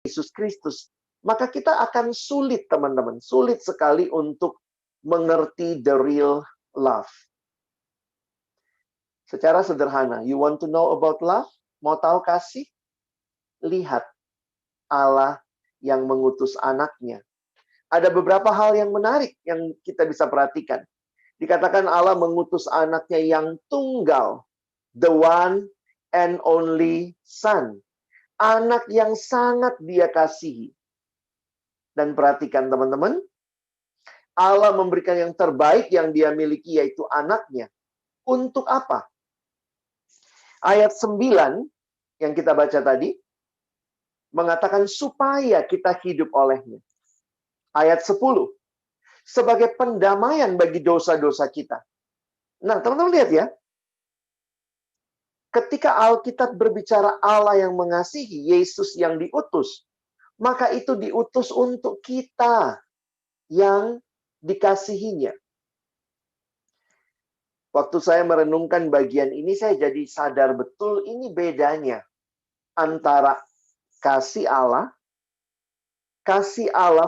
Yesus Kristus, maka kita akan sulit, teman-teman. Sulit sekali untuk mengerti the real love. Secara sederhana, you want to know about love? Mau tahu kasih? Lihat Allah yang mengutus anaknya. Ada beberapa hal yang menarik yang kita bisa perhatikan. Dikatakan Allah mengutus anaknya yang tunggal, the one and only Son. Anak yang sangat Dia kasihi. Dan perhatikan teman-teman, Allah memberikan yang terbaik yang Dia miliki, yaitu anaknya. Untuk apa? Ayat 9 yang kita baca tadi mengatakan supaya kita hidup olehnya. Ayat 10, sebagai pendamaian bagi dosa-dosa kita. Nah, teman-teman lihat ya. Ketika Alkitab berbicara Allah yang mengasihi, Yesus yang diutus, maka itu diutus untuk kita yang dikasihinya. Waktu saya merenungkan bagian ini, saya jadi sadar betul ini bedanya antara kasih Allah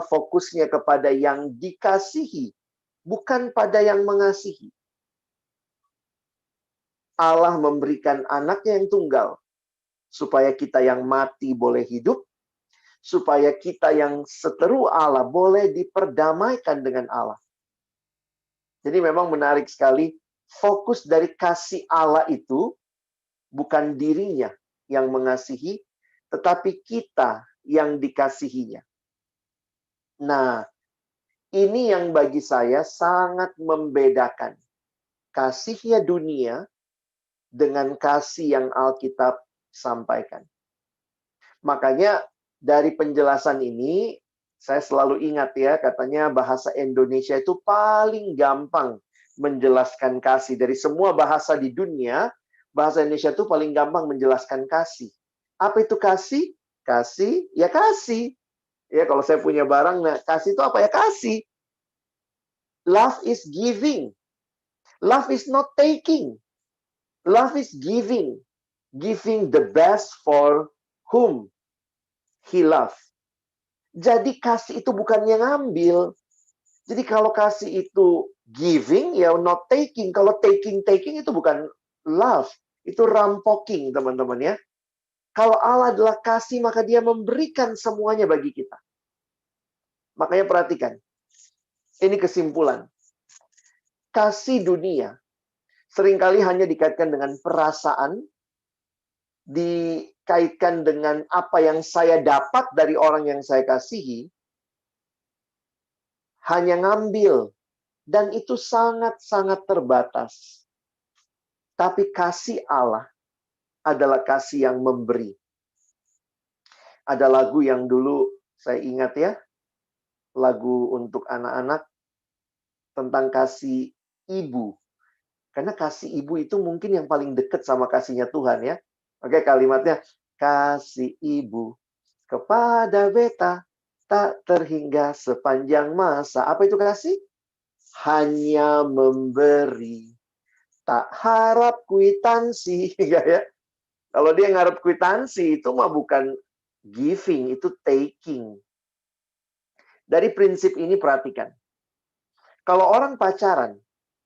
fokusnya kepada yang dikasihi, bukan pada yang mengasihi. Allah memberikan anaknya yang tunggal, supaya kita yang mati boleh hidup, supaya kita yang seteru Allah boleh diperdamaikan dengan Allah. Jadi memang menarik sekali, fokus dari kasih Allah itu bukan dirinya yang mengasihi, tetapi kita yang dikasihinya. Nah, ini yang bagi saya sangat membedakan kasihnya dunia dengan kasih yang Alkitab sampaikan. Makanya dari penjelasan ini, saya selalu ingat ya, katanya bahasa Indonesia itu paling gampang menjelaskan kasih. Dari semua bahasa di dunia, bahasa Indonesia itu paling gampang menjelaskan kasih. Apa itu kasih? Kasih, ya kasih. Ya, kalau saya punya barang, nah kasih itu apa ya? Kasih. Love is giving. Love is not taking. Love is giving. Giving the best for whom he loves. Jadi kasih itu bukannya ngambil. Jadi kalau kasih itu giving, ya not taking. Kalau taking itu bukan love. Itu rampoking, teman-teman ya. Kalau Allah adalah kasih, maka Dia memberikan semuanya bagi kita. Makanya perhatikan. Ini kesimpulan. Kasih dunia seringkali hanya dikaitkan dengan perasaan, dikaitkan dengan apa yang saya dapat dari orang yang saya kasihi, hanya ngambil, dan itu sangat-sangat terbatas. Tapi kasih Allah adalah kasih yang memberi. Ada lagu yang dulu saya ingat ya, lagu untuk anak-anak tentang kasih ibu. Karena kasih ibu itu mungkin yang paling dekat sama kasihnya Tuhan ya. Oke, kalimatnya, kasih ibu kepada beta tak terhingga sepanjang masa. Apa itu kasih? Hanya memberi, tak harap kwitansi. Ya. Kalau dia ngarep kwitansi, itu mah bukan giving, itu taking. Dari prinsip ini perhatikan. Kalau orang pacaran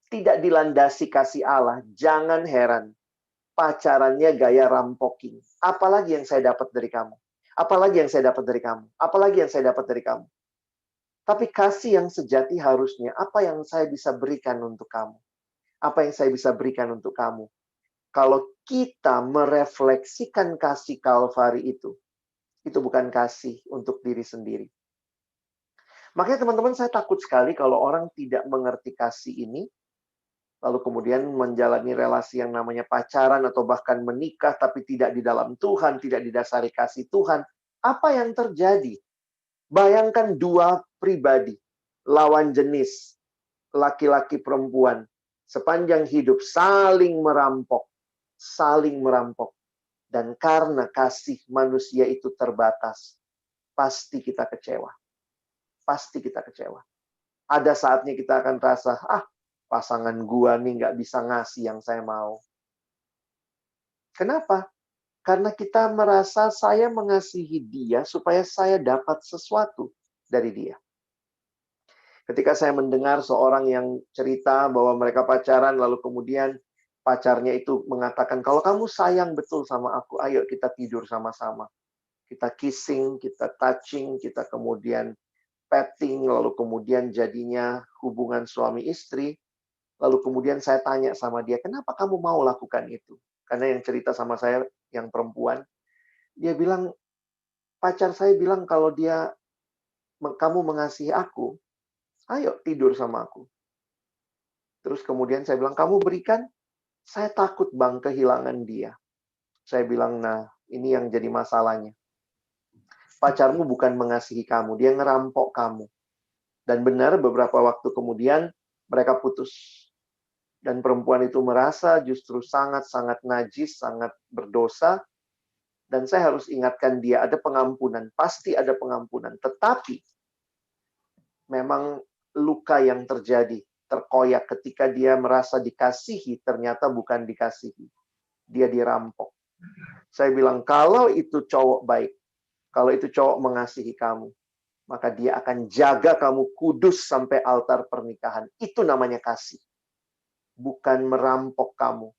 tidak dilandasi kasih Allah, jangan heran. Pacarannya gaya rampoking. Apalagi yang saya dapat dari kamu? Apalagi yang saya dapat dari kamu? Apalagi yang saya dapat dari kamu? Tapi kasih yang sejati harusnya, apa yang saya bisa berikan untuk kamu? Apa yang saya bisa berikan untuk kamu? Kalau kita merefleksikan kasih Kalvari itu bukan kasih untuk diri sendiri. Makanya teman-teman, saya takut sekali kalau orang tidak mengerti kasih ini, lalu kemudian menjalani relasi yang namanya pacaran atau bahkan menikah tapi tidak di dalam Tuhan, tidak didasari kasih Tuhan. Apa yang terjadi? Bayangkan dua pribadi, lawan jenis, laki-laki perempuan, sepanjang hidup saling merampok. Dan karena kasih manusia itu terbatas, pasti kita kecewa. Ada saatnya kita akan rasa, pasangan gua nih nggak bisa ngasih yang saya mau. Kenapa? Karena kita merasa saya mengasihi dia supaya saya dapat sesuatu dari dia. Ketika saya mendengar seorang yang cerita bahwa mereka pacaran, lalu kemudian pacarnya itu mengatakan, kalau kamu sayang betul sama aku, ayo kita tidur sama-sama. Kita kissing, kita touching, kita kemudian petting, lalu kemudian jadinya hubungan suami istri. Lalu kemudian saya tanya sama dia, kenapa kamu mau lakukan itu? Karena yang cerita sama saya, yang perempuan, dia bilang, pacar saya bilang kalau kamu mengasihi aku, ayo tidur sama aku. Terus kemudian saya bilang, kamu berikan? Saya takut bang kehilangan dia. Saya bilang, nah ini yang jadi masalahnya. Pacarmu bukan mengasihi kamu, dia ngerampok kamu. Dan benar beberapa waktu kemudian mereka putus. Dan perempuan itu merasa justru sangat-sangat najis, sangat berdosa. Dan saya harus ingatkan dia, ada pengampunan. Pasti ada pengampunan. Tetapi memang luka yang terjadi, terkoyak ketika dia merasa dikasihi, ternyata bukan dikasihi. Dia dirampok. Saya bilang, kalau itu cowok baik, kalau itu cowok mengasihi kamu, maka dia akan jaga kamu kudus sampai altar pernikahan. Itu namanya kasih. Bukan merampok kamu.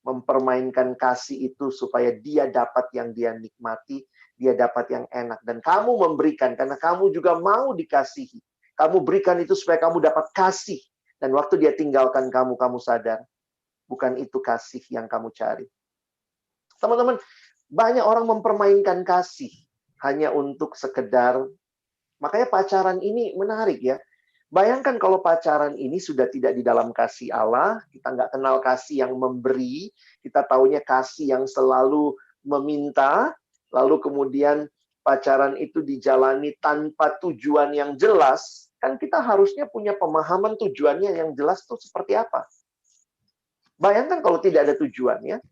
Mempermainkan kasih itu supaya dia dapat yang dia nikmati, dia dapat yang enak. Dan kamu memberikan, karena kamu juga mau dikasihi. Kamu berikan itu supaya kamu dapat kasih. Dan waktu dia tinggalkan kamu, kamu sadar. Bukan itu kasih yang kamu cari. Teman-teman, banyak orang mempermainkan kasih hanya untuk sekedar. Makanya pacaran ini menarik ya. Bayangkan kalau pacaran ini sudah tidak di dalam kasih Allah, kita nggak kenal kasih yang memberi, kita taunya kasih yang selalu meminta, lalu kemudian pacaran itu dijalani tanpa tujuan yang jelas, kan kita harusnya punya pemahaman tujuannya yang jelas tuh seperti apa. Bayangkan kalau tidak ada tujuannya.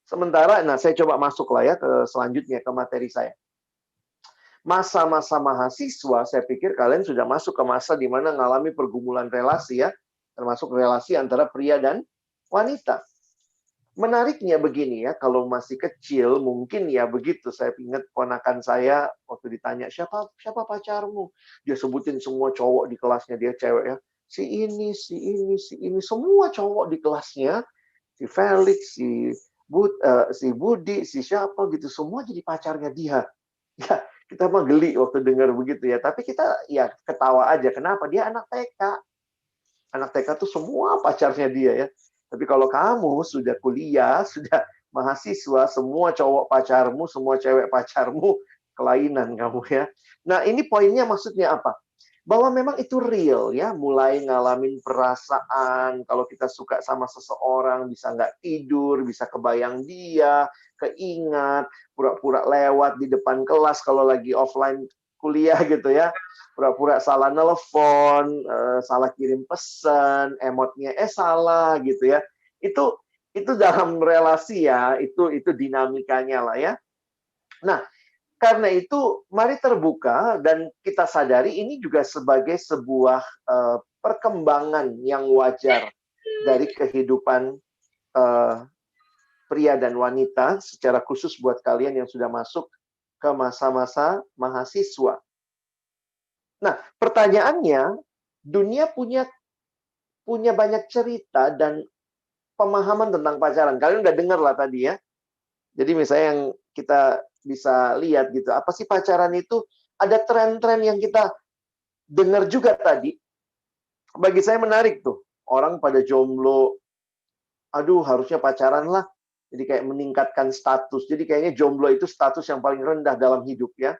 Sementara, nah saya coba masuk lah ya ke selanjutnya, ke materi saya. Masa-masa mahasiswa, saya pikir kalian sudah masuk ke masa di mana mengalami pergumulan relasi ya, termasuk relasi antara pria dan wanita. Menariknya begini ya, kalau masih kecil mungkin ya begitu. Saya ingat ponakan saya waktu ditanya, siapa pacarmu? Dia sebutin semua cowok di kelasnya, dia cewek ya. Si ini, si ini, si ini, semua cowok di kelasnya. Si Felix, si Budi, si siapa gitu, semua jadi pacarnya dia. Ya, kita mah geli waktu dengar begitu ya. Tapi kita ya ketawa aja. Kenapa? Dia anak TK. Anak TK tuh semua pacarnya dia ya. Tapi kalau kamu sudah kuliah, sudah mahasiswa, semua cowok pacarmu, semua cewek pacarmu, kelainan kamu ya. Nah, ini poinnya maksudnya apa? Bahwa memang itu real ya, mulai ngalamin perasaan, kalau kita suka sama seseorang, bisa nggak tidur, bisa kebayang dia, keingat, pura-pura lewat di depan kelas kalau lagi offline kuliah gitu ya, pura-pura salah nelpon, salah kirim pesan, emotnya salah gitu ya. Itu dalam relasi ya, itu dinamikanya lah ya. Nah, karena itu, mari terbuka dan kita sadari ini juga sebagai sebuah perkembangan yang wajar dari kehidupan pria dan wanita, secara khusus buat kalian yang sudah masuk ke masa-masa mahasiswa. Nah, pertanyaannya, dunia punya banyak cerita dan pemahaman tentang pacaran. Kalian udah dengar lah tadi ya. Jadi misalnya yang kita bisa lihat gitu, apa sih pacaran itu? Ada tren-tren yang kita dengar juga tadi. Bagi saya menarik tuh. Orang pada jomblo, aduh harusnya pacaran lah. Jadi kayak meningkatkan status. Jadi kayaknya jomblo itu status yang paling rendah dalam hidup ya.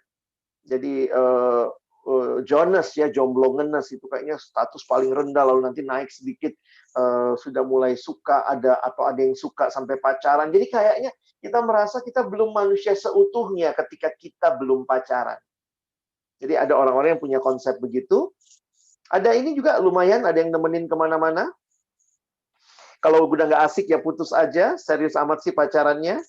Jadi Jonas ya, jomblo ngenes itu kayaknya status paling rendah, lalu nanti naik sedikit, sudah mulai suka atau ada yang suka sampai pacaran. Jadi kayaknya kita merasa kita belum manusia seutuhnya ketika kita belum pacaran. Jadi ada orang-orang yang punya konsep begitu. Ada ini juga lumayan, ada yang nemenin kemana-mana. Kalau udah nggak asik ya putus aja, serius amat sih pacarannya.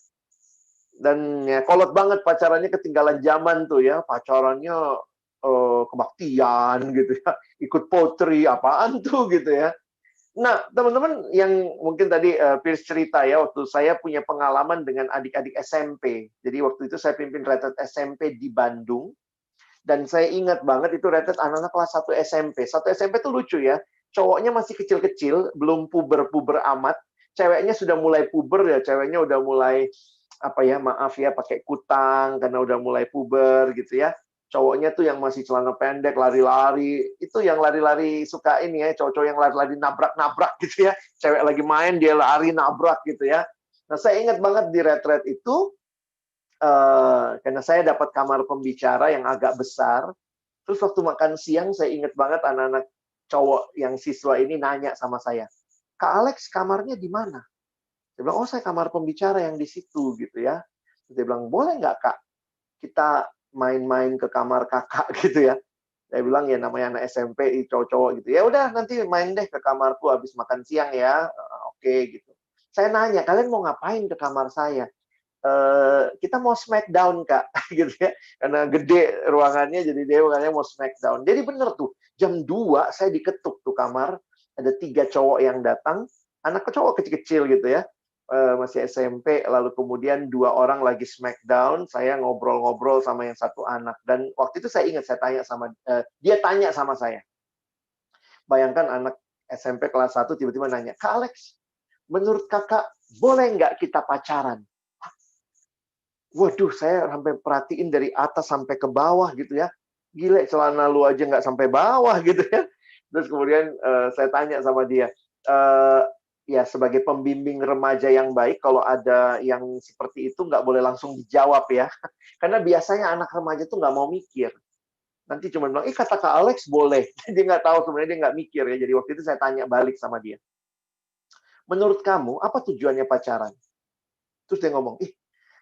Dan ya kolot banget pacarannya, ketinggalan zaman tuh ya, pacarannya kebaktian gitu ya, ikut potri apaan tuh gitu ya. Nah, teman-teman yang mungkin tadi Pierce cerita ya, waktu saya punya pengalaman dengan adik-adik SMP. Jadi waktu itu saya pimpin retret SMP di Bandung, dan saya ingat banget itu retret anak-anak kelas 1 SMP. Satu SMP tuh lucu ya, cowoknya masih kecil-kecil, belum puber-puber amat, ceweknya sudah mulai puber ya, ceweknya udah mulai, apa ya, maaf ya, pakai kutang karena udah mulai puber gitu ya. Cowoknya tuh yang masih celana pendek, lari-lari, itu yang lari-lari suka ini ya, cowok-cowok yang lari-lari nabrak-nabrak gitu ya. Cewek lagi main, dia lari nabrak gitu ya. Nah, saya ingat banget di retret itu, karena saya dapat kamar pembicara yang agak besar, terus waktu makan siang saya ingat banget anak-anak cowok yang siswa ini nanya sama saya, "Kak Alex kamarnya di mana?" Saya bilang, "Oh saya kamar pembicara yang di situ," gitu ya. Terus dia bilang, "Boleh nggak Kak, kita main-main ke kamar Kakak," gitu ya. Saya bilang, "Ya namanya anak SMP, cowok-cowok gitu. Ya udah nanti main deh ke kamarku habis makan siang ya." Oke gitu. Saya nanya, "Kalian mau ngapain ke kamar saya?" Kita mau smackdown Kak, gitu ya. Karena gede ruangannya, jadi dia makanya mau smackdown. Jadi bener tuh, jam 2 saya diketuk tuh kamar, ada 3 cowok yang datang, anak cowok kecil-kecil gitu ya, masih SMP, lalu kemudian 2 orang lagi smackdown, saya ngobrol-ngobrol sama yang satu anak. Dan waktu itu saya ingat, saya tanya sama dia tanya sama saya. Bayangkan anak SMP kelas 1 tiba-tiba nanya, "Kak Alex, menurut Kakak boleh nggak kita pacaran?" Waduh, saya sampai perhatiin dari atas sampai ke bawah gitu ya. Gila, celana lu aja nggak sampai bawah gitu ya. Terus kemudian saya tanya sama dia, eee, ya sebagai pembimbing remaja yang baik, kalau ada yang seperti itu nggak boleh langsung dijawab ya. Karena biasanya anak remaja tuh nggak mau mikir. Nanti cuma bilang, "Ih, kata Kak Alex boleh." Dia nggak tahu sebenarnya, dia nggak mikir ya. Jadi waktu itu saya tanya balik sama dia, "Menurut kamu apa tujuannya pacaran?" Terus dia ngomong, "Ih,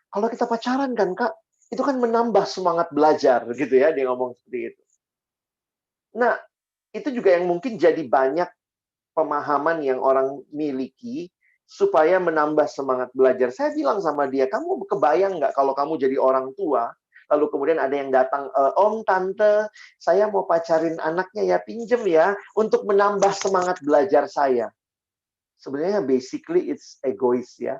kalau kita pacaran kan, Kak, itu kan menambah semangat belajar," gitu ya, dia ngomong seperti itu. Nah, itu juga yang mungkin jadi banyak pemahaman yang orang miliki supaya menambah semangat belajar. Saya bilang sama dia, "Kamu kebayang nggak kalau kamu jadi orang tua, lalu kemudian ada yang datang, Om, Tante, saya mau pacarin anaknya ya, pinjem ya, untuk menambah semangat belajar saya." Sebenarnya basically it's egois ya.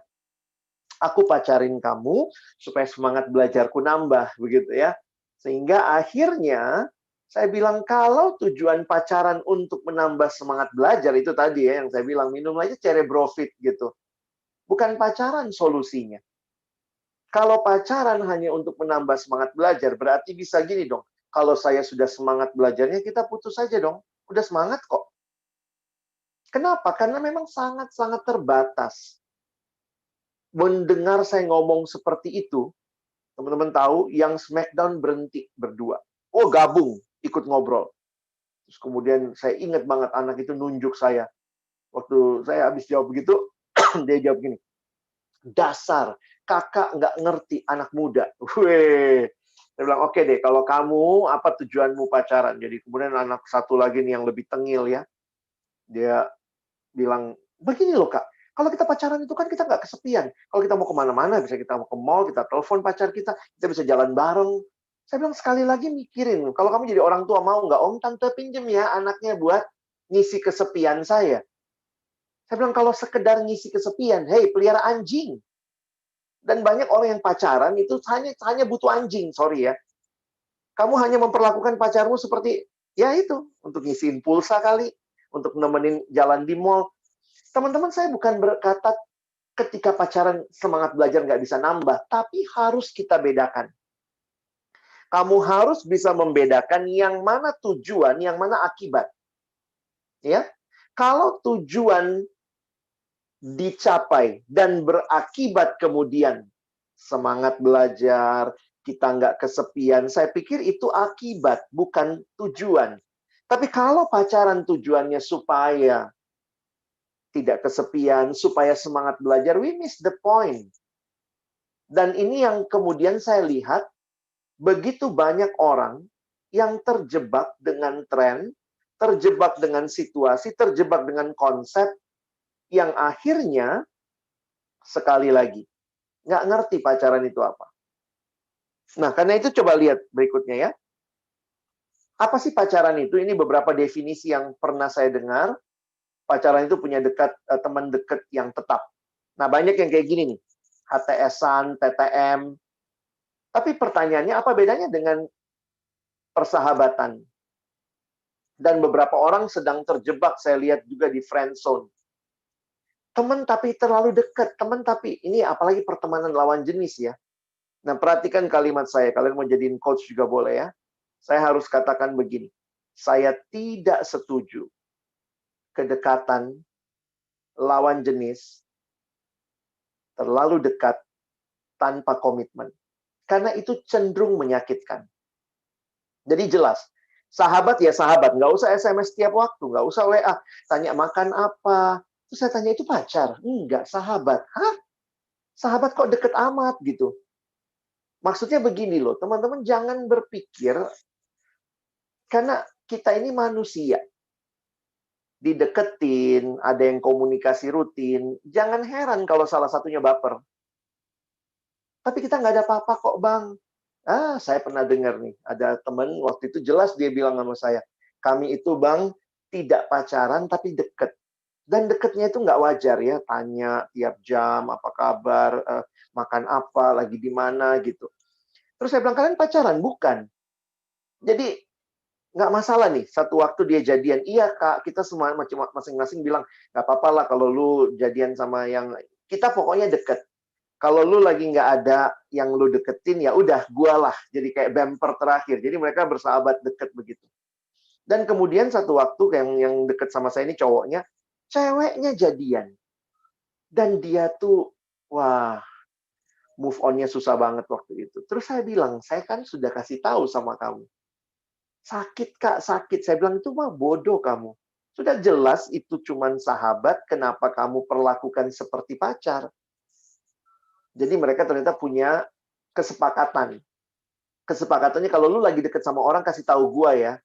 Aku pacarin kamu supaya semangat belajarku nambah, begitu ya. Sehingga akhirnya saya bilang, kalau tujuan pacaran untuk menambah semangat belajar, itu tadi ya yang saya bilang, minum aja Cerebrofit gitu. Bukan pacaran solusinya. Kalau pacaran hanya untuk menambah semangat belajar, berarti bisa gini dong. Kalau saya sudah semangat belajarnya, kita putus saja dong. Udah semangat kok. Kenapa? Karena memang sangat-sangat terbatas. Mendengar saya ngomong seperti itu, teman-teman tahu, yang Smackdown berhenti berdua. Oh, gabung, ikut ngobrol. Terus kemudian saya ingat banget anak itu nunjuk saya. Waktu saya habis jawab begitu, dia jawab gini, "Dasar, kakak nggak ngerti anak muda." Weh. Saya bilang, "Oke deh, kalau kamu, apa tujuanmu pacaran?" Jadi kemudian anak satu lagi nih yang lebih tengil ya. Dia bilang, "Begini loh Kak, kalau kita pacaran itu kan kita nggak kesepian. Kalau kita mau kemana-mana, bisa kita mau ke mall, kita telepon pacar kita bisa jalan bareng." Saya bilang, "Sekali lagi mikirin, kalau kamu jadi orang tua mau nggak, Om Tante pinjem ya anaknya buat ngisi kesepian saya." Saya bilang, "Kalau sekedar ngisi kesepian, hey pelihara anjing." Dan banyak orang yang pacaran itu hanya butuh anjing, sorry ya. Kamu hanya memperlakukan pacarmu seperti, ya itu, untuk ngisiin pulsa kali, untuk nemenin jalan di mall. Teman-teman, saya bukan berkata ketika pacaran semangat belajar nggak bisa nambah, tapi harus kita bedakan. Kamu harus bisa membedakan yang mana tujuan, yang mana akibat. Ya, kalau tujuan dicapai dan berakibat kemudian semangat belajar, kita nggak kesepian, saya pikir itu akibat, bukan tujuan. Tapi kalau pacaran tujuannya supaya tidak kesepian, supaya semangat belajar, we miss the point. Dan ini yang kemudian saya lihat, begitu banyak orang yang terjebak dengan tren, terjebak dengan situasi, terjebak dengan konsep, yang akhirnya, sekali lagi, nggak ngerti pacaran itu apa. Nah, karena itu coba lihat berikutnya ya. Apa sih pacaran itu? Ini beberapa definisi yang pernah saya dengar. pacaran itu punya teman dekat yang tetap. Nah, banyak yang kayak gini nih, HTS-an, TTM. Tapi pertanyaannya, apa bedanya dengan persahabatan? Dan beberapa orang sedang terjebak, saya lihat juga di friend zone. Teman tapi terlalu dekat, teman tapi ini apalagi pertemanan lawan jenis ya. Nah, perhatikan kalimat saya, kalian mau jadiin coach juga boleh ya. Saya harus katakan begini, saya tidak setuju kedekatan lawan jenis terlalu dekat tanpa komitmen. Karena itu cenderung menyakitkan. Jadi jelas, sahabat ya sahabat, nggak usah SMS tiap waktu, nggak usah WA, tanya makan apa. Terus saya tanya, itu pacar? Enggak, sahabat. Hah? Sahabat kok deket amat gitu? Maksudnya begini loh, teman-teman jangan berpikir, karena kita ini manusia. Dideketin, ada yang komunikasi rutin, jangan heran kalau salah satunya baper. Tapi kita nggak ada apa-apa kok, Bang. Saya pernah dengar nih, ada teman waktu itu jelas dia bilang sama saya, kami itu Bang, tidak pacaran tapi deket. Dan deketnya itu nggak wajar ya, tanya tiap jam, apa kabar, makan apa, lagi di mana gitu. Terus saya bilang, kalian pacaran? Bukan. Jadi, nggak masalah nih, satu waktu dia jadian. Iya Kak, kita semua masing-masing bilang, nggak apa-apa lah kalau lu jadian sama yang, kita pokoknya deket. Kalau lu lagi nggak ada yang lu deketin, ya udah, gualah. Jadi kayak bumper terakhir. Jadi mereka bersahabat deket begitu. Dan kemudian satu waktu yang deket sama saya ini cowoknya, ceweknya jadian. Dan dia tuh, wah, move on-nya susah banget waktu itu. Terus saya bilang, saya kan sudah kasih tahu sama kamu. Sakit Kak, sakit. Saya bilang, itu mah bodoh kamu. Sudah jelas itu cuman sahabat, kenapa kamu perlakukan seperti pacar? Jadi mereka ternyata punya kesepakatan. Kesepakatannya kalau lu lagi deket sama orang, kasih tahu gua ya.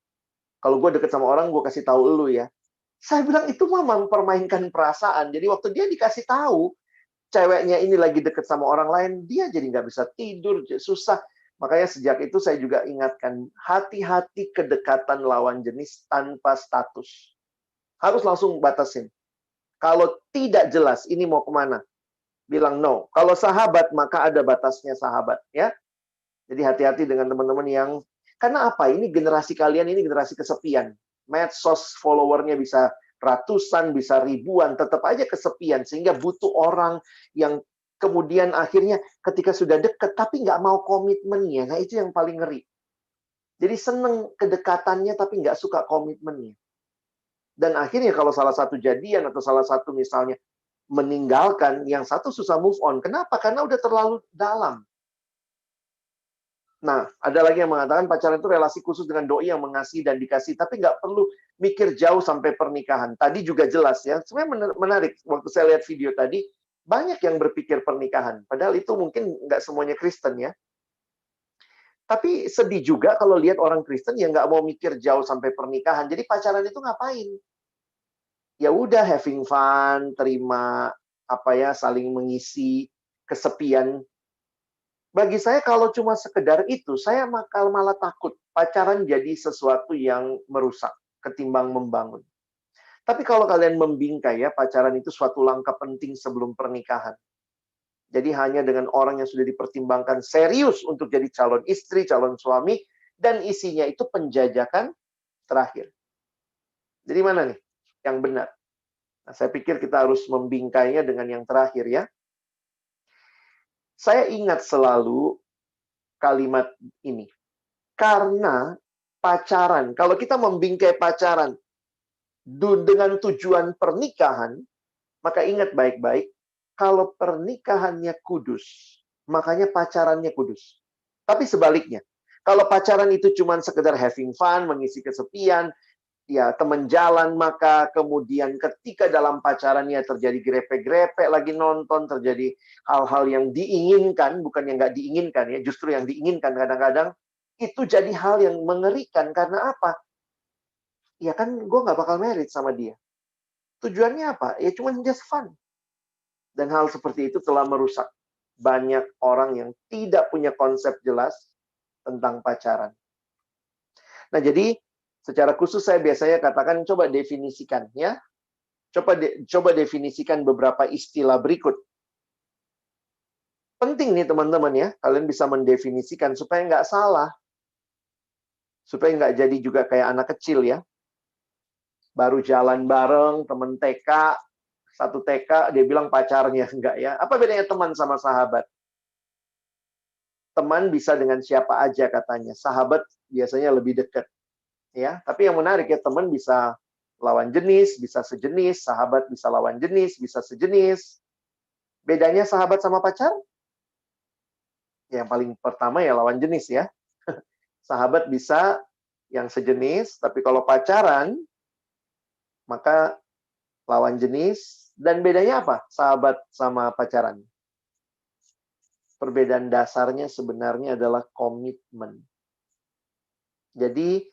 Kalau gua deket sama orang, gua kasih tahu lu ya. Saya bilang itu mah mempermainkan perasaan. Jadi waktu dia dikasih tahu, ceweknya ini lagi deket sama orang lain, dia jadi nggak bisa tidur, susah. Makanya sejak itu saya juga ingatkan, hati-hati kedekatan lawan jenis tanpa status. Harus langsung batasin. Kalau tidak jelas, ini mau kemana? Bilang no. Kalau sahabat, maka ada batasnya sahabat. Ya. Jadi hati-hati dengan teman-teman yang, karena apa? Ini generasi kalian, ini generasi kesepian. Medsos followernya bisa ratusan, bisa ribuan, tetap aja kesepian. Sehingga butuh orang yang kemudian akhirnya ketika sudah deket, tapi nggak mau komitmennya. Nah, itu yang paling ngeri. Jadi seneng kedekatannya, tapi nggak suka komitmennya. Dan akhirnya kalau salah satu jadian, atau salah satu misalnya meninggalkan, yang satu susah move on. Kenapa? Karena udah terlalu dalam. Nah, ada lagi yang mengatakan pacaran itu relasi khusus dengan doi yang mengasihi dan dikasih, tapi nggak perlu mikir jauh sampai pernikahan. Tadi juga jelas ya, sebenarnya menarik. Waktu saya lihat video tadi, banyak yang berpikir pernikahan. Padahal itu mungkin nggak semuanya Kristen ya. Tapi sedih juga kalau lihat orang Kristen yang nggak mau mikir jauh sampai pernikahan. Jadi pacaran itu ngapain? Ya udah having fun, terima apa ya, saling mengisi kesepian. Bagi saya kalau cuma sekedar itu, saya malah takut pacaran jadi sesuatu yang merusak ketimbang membangun. Tapi kalau kalian membingkai ya, pacaran itu suatu langkah penting sebelum pernikahan. Jadi hanya dengan orang yang sudah dipertimbangkan serius untuk jadi calon istri, calon suami, dan isinya itu penjajakan terakhir. Jadi mana nih yang benar? Nah, saya pikir kita harus membingkainya dengan yang terakhir ya. Saya ingat selalu kalimat ini. Karena pacaran, kalau kita membingkai pacaran dengan tujuan pernikahan, maka ingat baik-baik, kalau pernikahannya kudus, makanya pacarannya kudus. Tapi sebaliknya, kalau pacaran itu cuma sekedar having fun, mengisi kesepian, ya teman jalan, maka kemudian ketika dalam pacarannya terjadi grepe-grepe, lagi nonton, terjadi hal-hal yang diinginkan, bukan yang nggak diinginkan ya, justru yang diinginkan kadang-kadang, itu jadi hal yang mengerikan. Karena apa? Ya kan gue nggak bakal married sama dia. Tujuannya apa? Ya cuma just fun. Dan hal seperti itu telah merusak banyak orang yang tidak punya konsep jelas tentang pacaran. Nah, jadi secara khusus saya biasanya katakan, coba definisikan ya. Coba definisikan beberapa istilah berikut. Penting nih teman-teman ya, kalian bisa mendefinisikan supaya nggak salah. Supaya nggak jadi juga kayak anak kecil ya. Baru jalan bareng, temen TK, satu TK, dia bilang pacarnya. Enggak ya. Apa bedanya teman sama sahabat? Teman bisa dengan siapa aja katanya. Sahabat biasanya lebih dekat. Ya, tapi yang menarik ya, teman bisa lawan jenis, bisa sejenis, sahabat bisa lawan jenis, bisa sejenis. Bedanya sahabat sama pacar? Yang paling pertama ya lawan jenis ya. Sahabat bisa yang sejenis, tapi kalau pacaran, maka lawan jenis. Dan bedanya apa? Sahabat sama pacaran. Perbedaan dasarnya sebenarnya adalah komitmen. Jadi,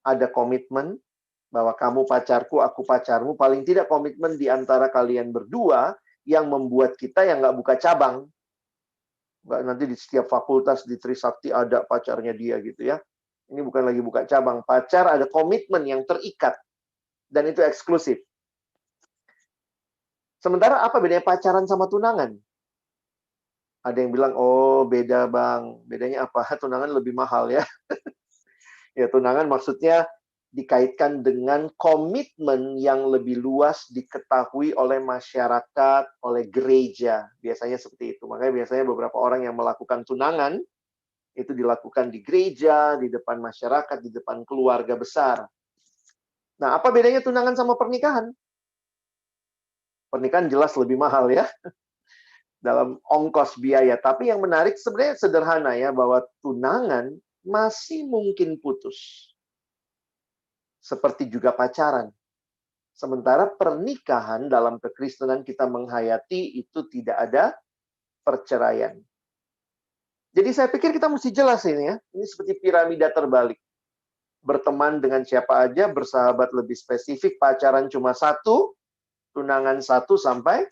ada komitmen bahwa kamu pacarku, aku pacarmu. Paling tidak komitmen di antara kalian berdua yang membuat kita yang nggak buka cabang. Nggak nanti di setiap fakultas di Trisakti ada pacarnya dia gitu ya. Ini bukan lagi buka cabang. Pacar ada komitmen yang terikat. Dan itu eksklusif. Sementara apa bedanya pacaran sama tunangan? Ada yang bilang, oh beda bang. Bedanya apa? Tunangan lebih mahal ya. Ya tunangan maksudnya dikaitkan dengan komitmen yang lebih luas diketahui oleh masyarakat, oleh gereja. Biasanya seperti itu. Makanya biasanya beberapa orang yang melakukan tunangan, itu dilakukan di gereja, di depan masyarakat, di depan keluarga besar. Nah, apa bedanya tunangan sama pernikahan? Pernikahan jelas lebih mahal ya, dalam ongkos biaya. Tapi yang menarik sebenarnya sederhana ya, bahwa tunangan masih mungkin putus. Seperti juga pacaran. Sementara pernikahan dalam kekristenan kita menghayati itu tidak ada perceraian. Jadi saya pikir kita mesti jelas ini ya. Ini seperti piramida terbalik. Berteman dengan siapa aja, bersahabat lebih spesifik, pacaran cuma satu, tunangan satu, sampai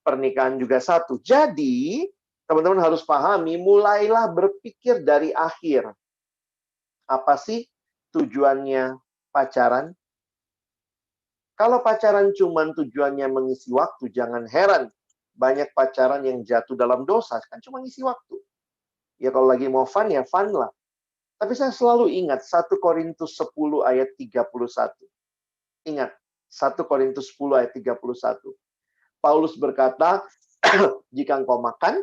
pernikahan juga satu. Jadi, teman-teman harus pahami, mulailah berpikir dari akhir. Apa sih tujuannya pacaran? Kalau pacaran cuma tujuannya mengisi waktu, jangan heran. Banyak pacaran yang jatuh dalam dosa, kan cuma ngisi waktu. Ya kalau lagi mau fun, ya fun lah. Tapi saya selalu ingat 1 Korintus 10 ayat 31. Ingat, 1 Korintus 10 ayat 31. Paulus berkata, jika engkau makan,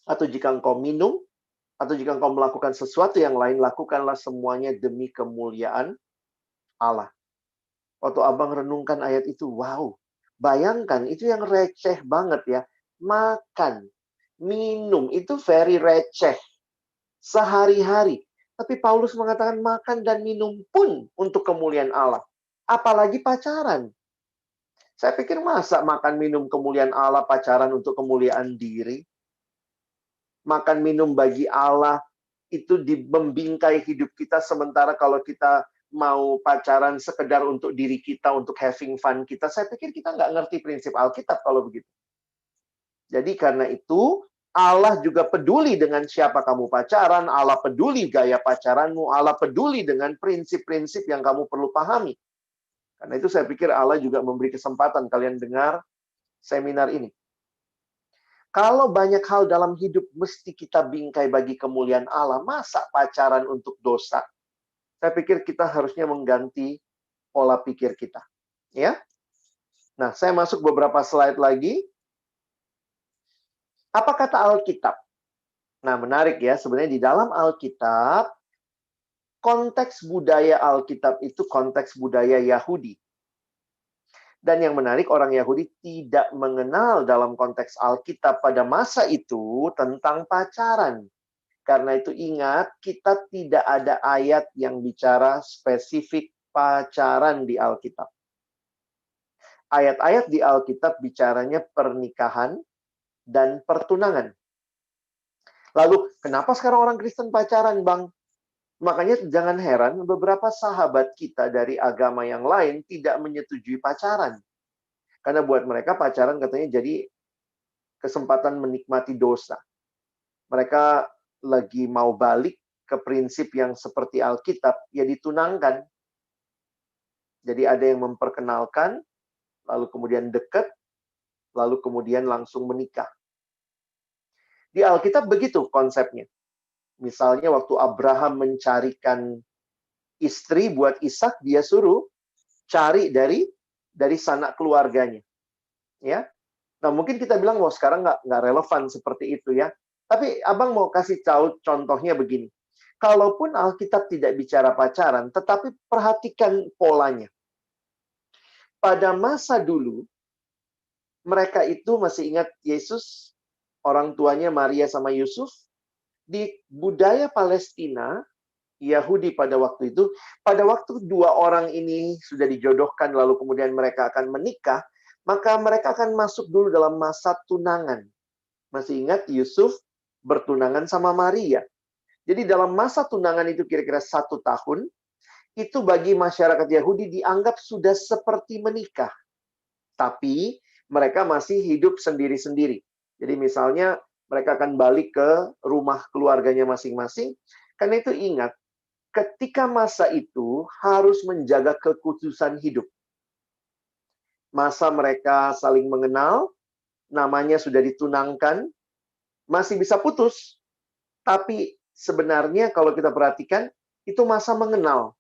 atau jika engkau minum, atau jika engkau melakukan sesuatu yang lain, lakukanlah semuanya demi kemuliaan Allah. Waktu abang renungkan ayat itu, wow. Bayangkan, itu yang receh banget ya. Makan, minum, itu very receh. Sehari-hari. Tapi Paulus mengatakan makan dan minum pun untuk kemuliaan Allah. Apalagi pacaran. Saya pikir masa makan minum kemuliaan Allah, pacaran untuk kemuliaan diri. Makan minum bagi Allah itu membingkai hidup kita, sementara kalau kita mau pacaran sekedar untuk diri kita, untuk having fun kita, saya pikir kita nggak ngerti prinsip Alkitab kalau begitu. Jadi karena itu, Allah juga peduli dengan siapa kamu pacaran, Allah peduli gaya pacaranmu, Allah peduli dengan prinsip-prinsip yang kamu perlu pahami. Karena itu saya pikir Allah juga memberi kesempatan kalian dengar seminar ini. Kalau banyak hal dalam hidup mesti kita bingkai bagi kemuliaan Allah, masa pacaran untuk dosa? Saya pikir kita harusnya mengganti pola pikir kita. Ya. Nah, saya masuk beberapa slide lagi. Apa kata Alkitab? Nah, menarik ya. Sebenarnya di dalam Alkitab, konteks budaya Alkitab itu konteks budaya Yahudi. Dan yang menarik, orang Yahudi tidak mengenal dalam konteks Alkitab pada masa itu tentang pacaran. Karena itu ingat, kita tidak ada ayat yang bicara spesifik pacaran di Alkitab. Ayat-ayat di Alkitab bicaranya pernikahan dan pertunangan. Lalu, kenapa sekarang orang Kristen pacaran, Bang? Makanya jangan heran, beberapa sahabat kita dari agama yang lain tidak menyetujui pacaran. Karena buat mereka pacaran katanya jadi kesempatan menikmati dosa. Mereka lagi mau balik ke prinsip yang seperti Alkitab, ya ditunangkan. Jadi ada yang memperkenalkan, lalu kemudian dekat, lalu kemudian langsung menikah. Di Alkitab begitu konsepnya. Misalnya waktu Abraham mencarikan istri buat Ishak, dia suruh cari dari sanak keluarganya. Ya, nah mungkin kita bilang, wah sekarang nggak relevan seperti itu ya. Tapi abang mau kasih tahu contohnya begini. Kalaupun Alkitab tidak bicara pacaran, tetapi perhatikan polanya. Pada masa dulu, mereka itu masih ingat Yesus, orang tuanya Maria sama Yusuf. Di budaya Palestina, Yahudi pada waktu itu, pada waktu dua orang ini sudah dijodohkan, lalu kemudian mereka akan menikah, maka mereka akan masuk dulu dalam masa tunangan. Masih ingat Yusuf bertunangan sama Maria. Jadi dalam masa tunangan itu kira-kira 1 tahun, itu bagi masyarakat Yahudi dianggap sudah seperti menikah. Tapi mereka masih hidup sendiri-sendiri. Jadi misalnya mereka akan balik ke rumah keluarganya masing-masing. Karena itu ingat, ketika masa itu harus menjaga kekhususan hidup. Masa mereka saling mengenal, namanya sudah ditunangkan, masih bisa putus. Tapi sebenarnya kalau kita perhatikan, itu masa mengenal.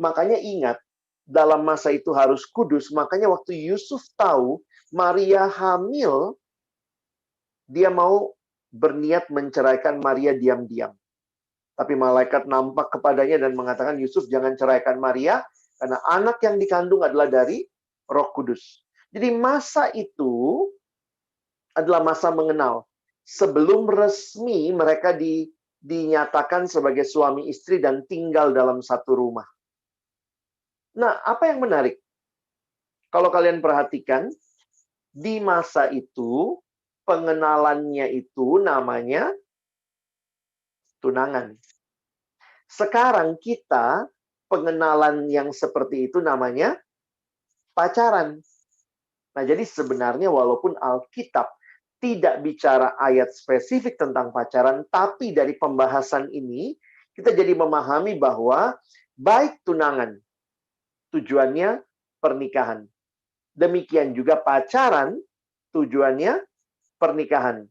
Makanya ingat, dalam masa itu harus kudus. Makanya waktu Yusuf tahu Maria hamil, dia mau berniat menceraikan Maria diam-diam. Tapi malaikat nampak kepadanya dan mengatakan, Yusuf jangan ceraikan Maria, karena anak yang dikandung adalah dari Roh Kudus. Jadi masa itu adalah masa mengenal. Sebelum resmi mereka dinyatakan sebagai suami istri dan tinggal dalam satu rumah. Nah, apa yang menarik? Kalau kalian perhatikan, di masa itu, pengenalannya itu namanya tunangan. Sekarang kita, pengenalan yang seperti itu namanya pacaran. Nah, jadi sebenarnya walaupun Alkitab tidak bicara ayat spesifik tentang pacaran, tapi dari pembahasan ini, kita jadi memahami bahwa baik tunangan, tujuannya pernikahan. Demikian juga pacaran, tujuannya pernikahan.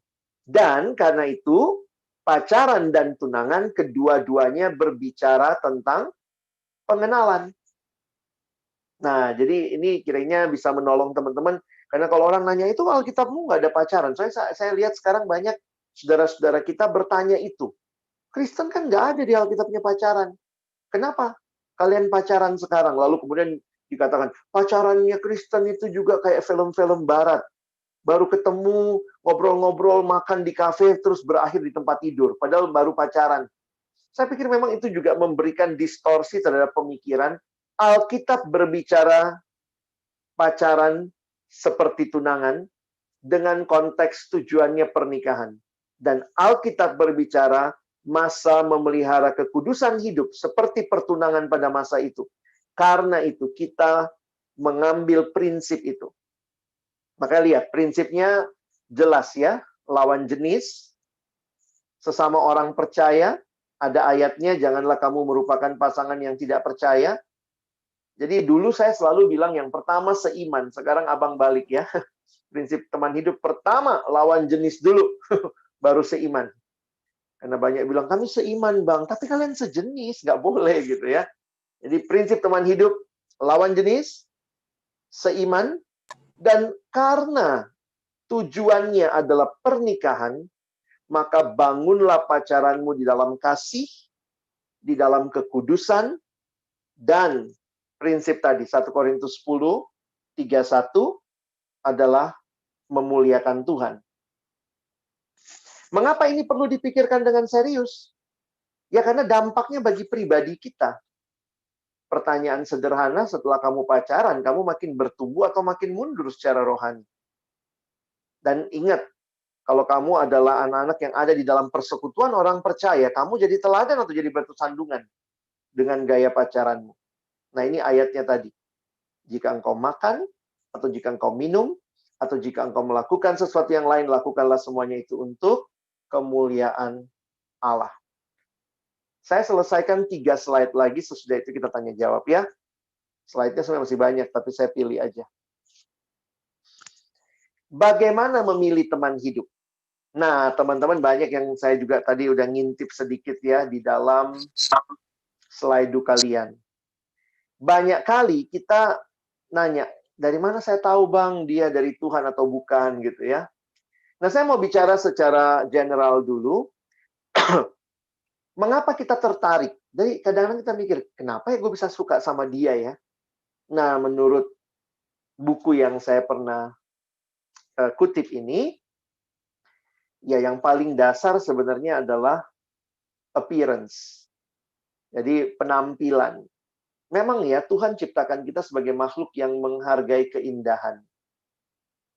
Dan karena itu, pacaran dan tunangan kedua-duanya berbicara tentang pengenalan. Nah, jadi ini kiranya bisa menolong teman-teman. Karena kalau orang nanya, itu Alkitabmu nggak ada pacaran. Saya lihat sekarang banyak saudara-saudara kita bertanya itu. Kristen kan nggak ada di Alkitabnya pacaran. Kenapa? Kalian pacaran sekarang. Lalu kemudian dikatakan, pacarannya Kristen itu juga kayak film-film barat. Baru ketemu, ngobrol-ngobrol, makan di kafe, terus berakhir di tempat tidur. Padahal baru pacaran. Saya pikir memang itu juga memberikan distorsi terhadap pemikiran. Alkitab berbicara pacaran seperti tunangan dengan konteks tujuannya pernikahan. Dan Alkitab berbicara masa memelihara kekudusan hidup seperti pertunangan pada masa itu. Karena itu kita mengambil prinsip itu. Maka lihat, prinsipnya jelas ya. Lawan jenis, sesama orang percaya, ada ayatnya, janganlah kamu merupakan pasangan yang tidak percaya. Jadi dulu saya selalu bilang yang pertama seiman. Sekarang abang balik ya. Prinsip teman hidup pertama lawan jenis dulu. Baru seiman. Karena banyak bilang, kami seiman bang. Tapi kalian sejenis. Nggak boleh gitu ya. Jadi prinsip teman hidup lawan jenis, seiman. Dan karena tujuannya adalah pernikahan, maka bangunlah pacaranmu di dalam kasih, di dalam kekudusan, dan prinsip tadi, 1 Korintus 10, 31 adalah memuliakan Tuhan. Mengapa ini perlu dipikirkan dengan serius? Ya karena dampaknya bagi pribadi kita. Pertanyaan sederhana, setelah kamu pacaran, kamu makin bertumbuh atau makin mundur secara rohani? Dan ingat, kalau kamu adalah anak-anak yang ada di dalam persekutuan orang percaya, kamu jadi teladan atau jadi batu sandungan dengan gaya pacaranmu. Nah ini ayatnya tadi. Jika engkau makan, atau jika engkau minum, atau jika engkau melakukan sesuatu yang lain, lakukanlah semuanya itu untuk kemuliaan Allah. Saya selesaikan 3 slide lagi, sesudah itu kita tanya jawab ya. Slide-nya sebenarnya masih banyak, tapi saya pilih aja. Bagaimana memilih teman hidup? Nah, teman-teman banyak yang saya juga tadi udah ngintip sedikit ya di dalam slide kalian. Banyak kali kita nanya, dari mana saya tahu Bang dia dari Tuhan atau bukan gitu ya. Nah, saya mau bicara secara general dulu. Mengapa kita tertarik? Jadi kadang-kadang kita mikir, kenapa ya gue bisa suka sama dia ya? Nah, menurut buku yang saya pernah kutip ini, ya yang paling dasar sebenarnya adalah appearance. Jadi penampilan. Memang ya Tuhan ciptakan kita sebagai makhluk yang menghargai keindahan.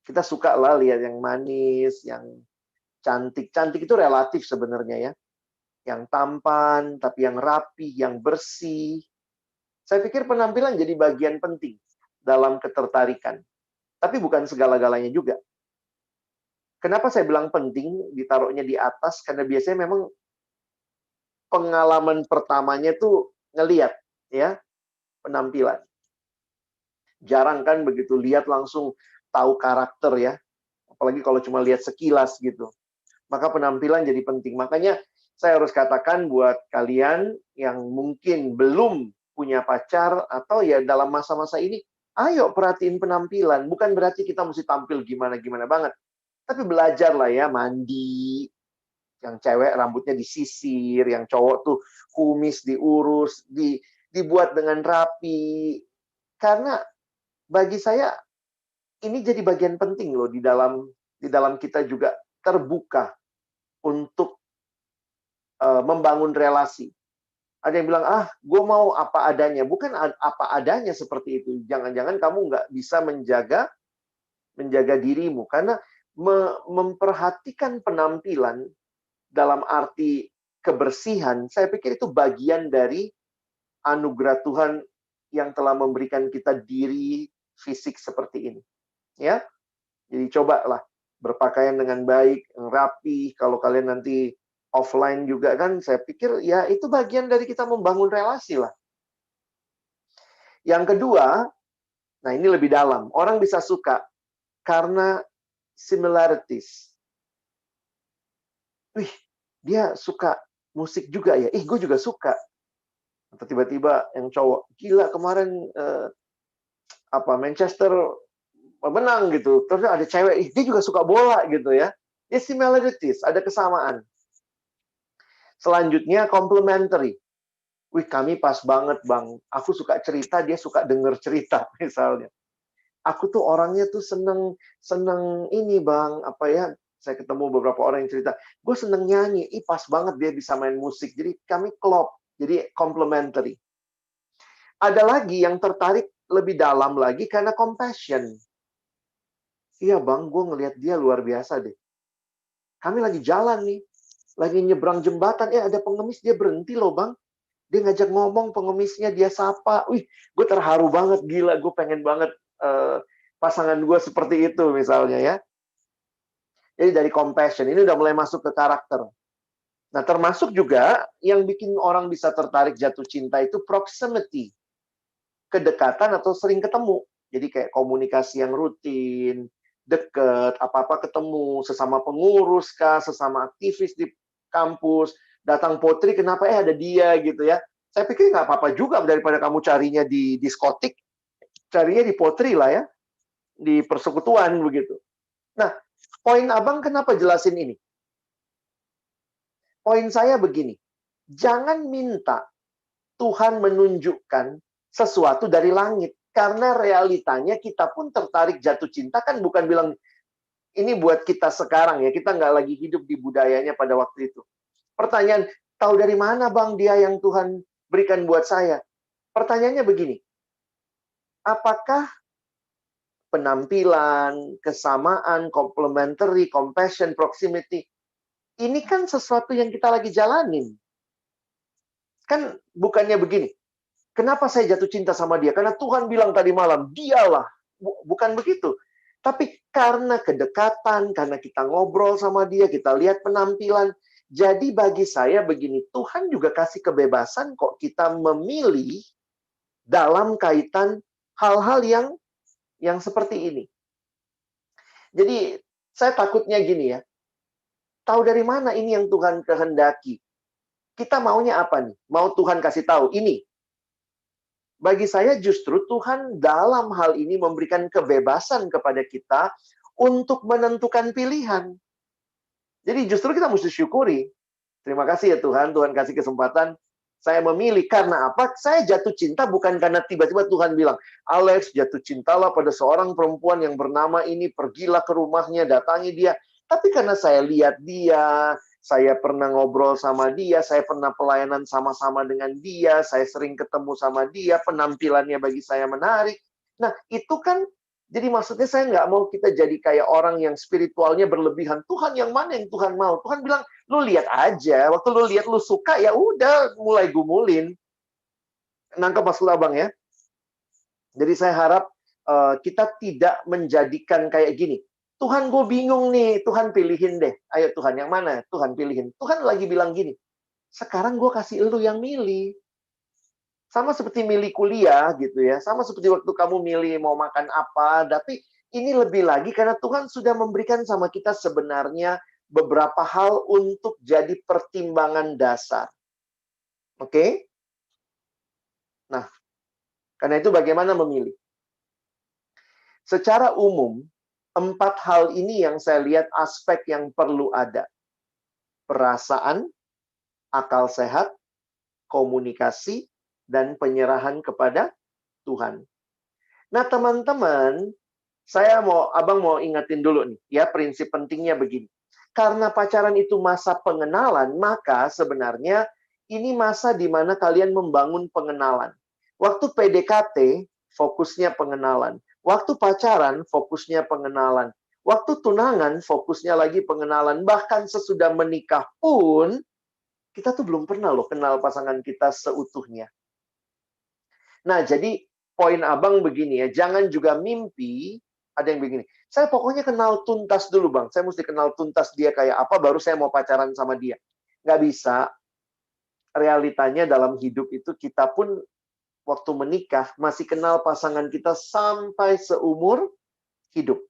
Kita suka lah lihat yang manis, yang cantik. Cantik itu relatif sebenarnya ya. Yang tampan, tapi yang rapi, yang bersih. Saya pikir penampilan jadi bagian penting dalam ketertarikan. Tapi bukan segala-galanya juga. Kenapa saya bilang penting ditaruhnya di atas? Karena biasanya memang pengalaman pertamanya tuh ngeliat ya penampilan. Jarang kan begitu lihat langsung tahu karakter ya. Apalagi kalau cuma lihat sekilas gitu. Maka penampilan jadi penting. Makanya saya harus katakan buat kalian yang mungkin belum punya pacar atau ya dalam masa-masa ini, ayo perhatiin penampilan. Bukan berarti kita mesti tampil gimana-gimana banget. Tapi belajar lah ya, mandi. Yang cewek rambutnya disisir, yang cowok tuh kumis diurus, dibuat dengan rapi. Karena bagi saya ini jadi bagian penting loh di dalam kita juga terbuka untuk membangun relasi. Ada yang bilang, gue mau apa adanya. Bukan apa adanya seperti itu. Jangan-jangan kamu nggak bisa menjaga dirimu. Karena memperhatikan penampilan dalam arti kebersihan, saya pikir itu bagian dari anugerah Tuhan yang telah memberikan kita diri fisik seperti ini. Ya, jadi cobalah berpakaian dengan baik, rapi. Kalau kalian nanti offline juga kan, saya pikir ya itu bagian dari kita membangun relasi lah. Yang kedua, nah ini lebih dalam. Orang bisa suka karena similarities. Wih, dia suka musik juga ya. Gue juga suka. Atau tiba-tiba yang cowok, gila kemarin Manchester menang gitu. Terus ada cewek, dia juga suka bola gitu ya. Ya similarities, ada kesamaan. Selanjutnya complementary. Wih, kami pas banget, Bang. Aku suka cerita, dia suka denger cerita, misalnya. Aku tuh orangnya tuh seneng ini, Bang. Saya ketemu beberapa orang yang cerita, gue seneng nyanyi. Pas banget dia bisa main musik. Jadi kami klop. Jadi complementary. Ada lagi yang tertarik lebih dalam lagi karena compassion. Iya, Bang, gue ngelihat dia luar biasa deh. Kami lagi jalan nih. Lagi nyebrang jembatan. Ada pengemis, dia berhenti loh, Bang. Dia ngajak ngomong pengemisnya, dia sapa. Wih, gue terharu banget, gila. Gue pengen banget pasangan gue seperti itu misalnya ya. Jadi dari compassion, ini udah mulai masuk ke karakter. Nah, termasuk juga yang bikin orang bisa tertarik jatuh cinta itu proximity. Kedekatan atau sering ketemu. Jadi kayak komunikasi yang rutin, deket, apa-apa ketemu, sesama pengurus kah, sesama aktivis di kampus, datang potri, kenapa ada dia gitu ya. Saya pikir nggak apa-apa juga daripada kamu carinya di diskotik, carinya di potri lah ya, di persekutuan begitu. Nah, poin abang kenapa jelasin ini? Poin saya begini, jangan minta Tuhan menunjukkan sesuatu dari langit. Karena realitanya kita pun tertarik jatuh cinta kan bukan bilang, ini buat kita sekarang ya, kita nggak lagi hidup di budayanya pada waktu itu. Pertanyaan, tahu dari mana Bang dia yang Tuhan berikan buat saya? Pertanyaannya begini, apakah penampilan, kesamaan, complementary, compassion, proximity, ini kan sesuatu yang kita lagi jalanin. Kan bukannya begini, kenapa saya jatuh cinta sama dia? Karena Tuhan bilang tadi malam, dialah. Bukan begitu. Tapi karena kedekatan, karena kita ngobrol sama dia, kita lihat penampilan. Jadi bagi saya begini, Tuhan juga kasih kebebasan kok kita memilih dalam kaitan hal-hal yang seperti ini. Jadi saya takutnya gini ya, tahu dari mana ini yang Tuhan kehendaki? Kita maunya apa nih? Mau Tuhan kasih tahu, ini. Bagi saya justru Tuhan dalam hal ini memberikan kebebasan kepada kita untuk menentukan pilihan. Jadi justru kita mesti syukuri. Terima kasih ya Tuhan, Tuhan kasih kesempatan. Saya memilih karena apa? Saya jatuh cinta bukan karena tiba-tiba Tuhan bilang, Alex jatuh cintalah pada seorang perempuan yang bernama ini, pergilah ke rumahnya, datangi dia. Tapi karena saya lihat dia, saya pernah ngobrol sama dia, saya pernah pelayanan sama-sama dengan dia, saya sering ketemu sama dia, penampilannya bagi saya menarik. Nah, itu kan, jadi maksudnya saya nggak mau kita jadi kayak orang yang spiritualnya berlebihan. Tuhan yang mana yang Tuhan mau? Tuhan bilang, lu lihat aja. Waktu lu lihat lu suka, ya udah mulai gumulin. Nangkep maksud abang ya? Jadi saya harap kita tidak menjadikan kayak gini. Tuhan gue bingung nih, Tuhan pilihin deh. Ayo Tuhan, yang mana? Tuhan pilihin. Tuhan lagi bilang gini, sekarang gue kasih lu yang milih. Sama seperti milih kuliah gitu ya. Sama seperti waktu kamu milih mau makan apa. Tapi ini lebih lagi karena Tuhan sudah memberikan sama kita sebenarnya beberapa hal untuk jadi pertimbangan dasar. Oke? Nah, karena itu bagaimana memilih? Secara umum, 4 hal ini yang saya lihat aspek yang perlu ada. Perasaan, akal sehat, komunikasi, dan penyerahan kepada Tuhan. Nah, teman-teman, abang mau ingetin dulu nih, ya prinsip pentingnya begini. Karena pacaran itu masa pengenalan, maka sebenarnya ini masa di mana kalian membangun pengenalan. Waktu PDKT, fokusnya pengenalan. Waktu pacaran, fokusnya pengenalan. Waktu tunangan, fokusnya lagi pengenalan. Bahkan sesudah menikah pun, kita tuh belum pernah loh kenal pasangan kita seutuhnya. Nah, jadi poin abang begini ya, jangan juga mimpi, ada yang begini, saya pokoknya kenal tuntas dulu bang, saya mesti kenal tuntas dia kayak apa, baru saya mau pacaran sama dia. Nggak bisa, realitanya dalam hidup itu kita pun waktu menikah, masih kenal pasangan kita sampai seumur hidup.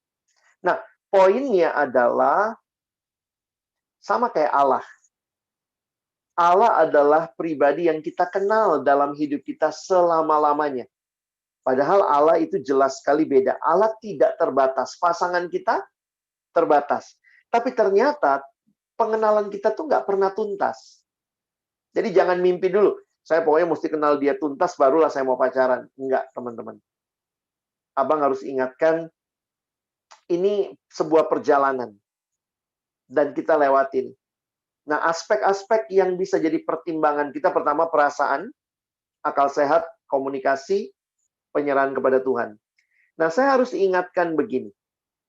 Nah, poinnya adalah, sama kayak Allah. Allah adalah pribadi yang kita kenal dalam hidup kita selama-lamanya. Padahal Allah itu jelas sekali beda. Allah tidak terbatas. Pasangan kita terbatas. Tapi ternyata pengenalan kita tuh nggak pernah tuntas. Jadi jangan mimpi dulu. Saya pokoknya mesti kenal dia tuntas, barulah saya mau pacaran. Enggak, teman-teman. Abang harus ingatkan, ini sebuah perjalanan. Dan kita lewatin. Nah, aspek-aspek yang bisa jadi pertimbangan kita, pertama perasaan, akal sehat, komunikasi, penyerahan kepada Tuhan. Nah, saya harus ingatkan begini.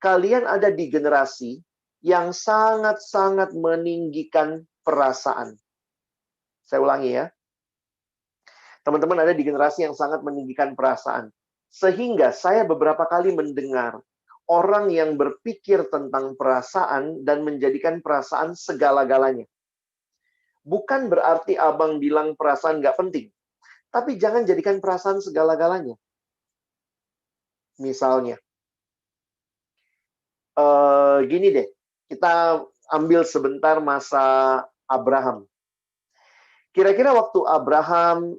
Kalian ada di generasi yang sangat-sangat meninggikan perasaan. Saya ulangi ya. Teman-teman ada di generasi yang sangat meninggikan perasaan. Sehingga saya beberapa kali mendengar orang yang berpikir tentang perasaan dan menjadikan perasaan segala-galanya. Bukan berarti abang bilang perasaan nggak penting. Tapi jangan jadikan perasaan segala-galanya. Misalnya, gini deh, kita ambil sebentar masa Abraham. Kira-kira waktu Abraham